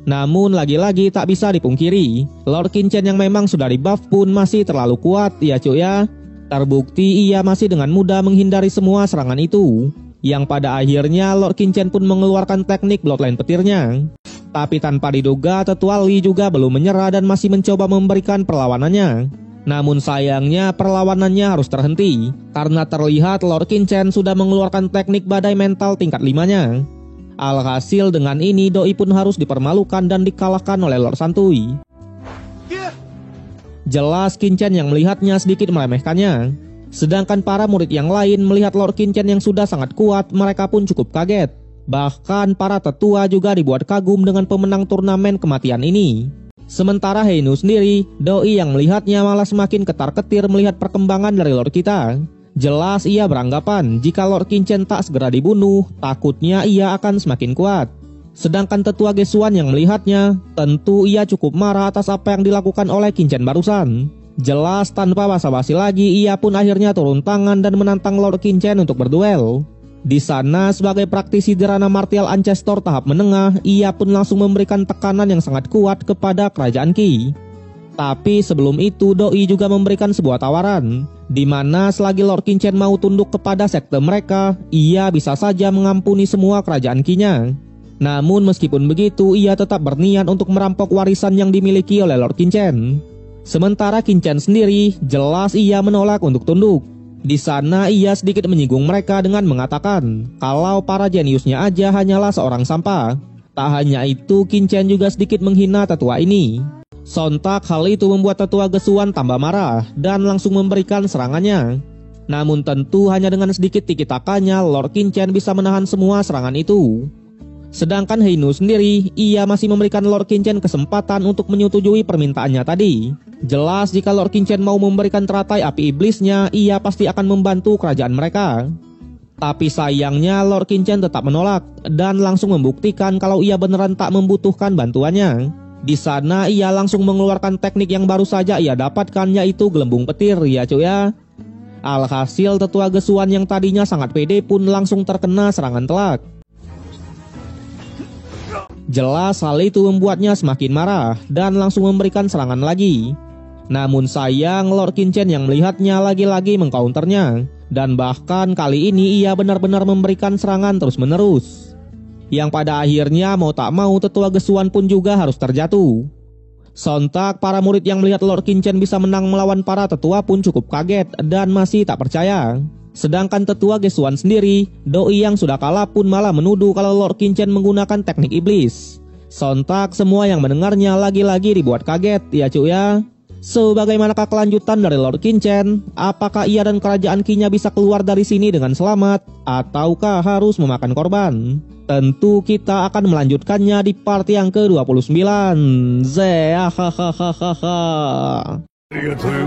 [SPEAKER 1] Namun lagi-lagi tak bisa dipungkiri, Lord Qin Chen yang memang sudah di-buff pun masih terlalu kuat ya cuy ya. Terbukti ia masih dengan mudah menghindari semua serangan itu. Yang pada akhirnya Lord Qin Chen pun mengeluarkan teknik bloodline petirnya. Tapi tanpa diduga tetua Li juga belum menyerah dan masih mencoba memberikan perlawanannya. Namun sayangnya perlawanannya harus terhenti, karena terlihat Lord Qin Chen sudah mengeluarkan teknik badai mental tingkat 5-nya. Alhasil dengan ini Doi pun harus dipermalukan dan dikalahkan oleh Lord Santuy. Jelas Qin Chen yang melihatnya sedikit meremehkannya. Sedangkan para murid yang lain melihat Lord Qin Chen yang sudah sangat kuat, mereka pun cukup kaget. Bahkan para tetua juga dibuat kagum dengan pemenang turnamen kematian ini. Sementara Heinu sendiri, Doi yang melihatnya malah semakin ketar-ketir melihat perkembangan dari Lord kita. Jelas ia beranggapan jika Lord Qin Chen tak segera dibunuh, takutnya ia akan semakin kuat. Sedangkan tetua Gesuan yang melihatnya, tentu ia cukup marah atas apa yang dilakukan oleh Qin Chen barusan. Jelas tanpa basa-basi lagi ia pun akhirnya turun tangan dan menantang Lord Qin Chen untuk berduel. Di sana sebagai praktisi Derana Martial Ancestor tahap menengah, ia pun langsung memberikan tekanan yang sangat kuat kepada kerajaan Qi. Tapi sebelum itu Doi juga memberikan sebuah tawaran, di mana selagi Lord Qin Chen mau tunduk kepada sekte mereka, ia bisa saja mengampuni semua kerajaan Qi-nya. Namun meskipun begitu, ia tetap berniat untuk merampok warisan yang dimiliki oleh Lord Qin Chen. Sementara Qin Chen sendiri, jelas ia menolak untuk tunduk. Di sana ia sedikit menyinggung mereka dengan mengatakan kalau para jeniusnya aja hanyalah seorang sampah. Tak hanya itu, Qin Chen juga sedikit menghina tetua ini. Sontak hal itu membuat tetua Gesuan tambah marah dan langsung memberikan serangannya. Namun tentu hanya dengan sedikit tiki-takanya Lord Qin Chen bisa menahan semua serangan itu. Sedangkan Heinu sendiri, ia masih memberikan Lord Qin Chen kesempatan untuk menyetujui permintaannya tadi. Jelas jika Lord Qin Chen mau memberikan teratai api iblisnya, ia pasti akan membantu kerajaan mereka. Tapi sayangnya Lord Qin Chen tetap menolak dan langsung membuktikan kalau ia beneran tak membutuhkan bantuannya. Di sana ia langsung mengeluarkan teknik yang baru saja ia dapatkan, yaitu gelembung petir ya cuy ya. Alhasil tetua Gesuan yang tadinya sangat pede pun langsung terkena serangan telak. Jelas hal itu membuatnya semakin marah dan langsung memberikan serangan lagi. Namun sayang Lord Qin Chen yang melihatnya lagi-lagi mengcounternya, dan bahkan kali ini ia benar-benar memberikan serangan terus-menerus. Yang pada akhirnya mau tak mau tetua Gesuan pun juga harus terjatuh. Sontak para murid yang melihat Lord Qichen bisa menang melawan para tetua pun cukup kaget dan masih tak percaya. Sedangkan tetua Gesuan sendiri, doi yang sudah kalah pun malah menuduh kalau Lord Qichen menggunakan teknik iblis. Sontak semua yang mendengarnya lagi-lagi dibuat kaget ya cuy ya. So, bagaimanakah kelanjutan dari Lord Qichen? Apakah ia dan kerajaan Qi-nya bisa keluar dari sini dengan selamat? Ataukah harus memakan korban? Tentu kita akan melanjutkannya di part yang ke-29. Arigatou.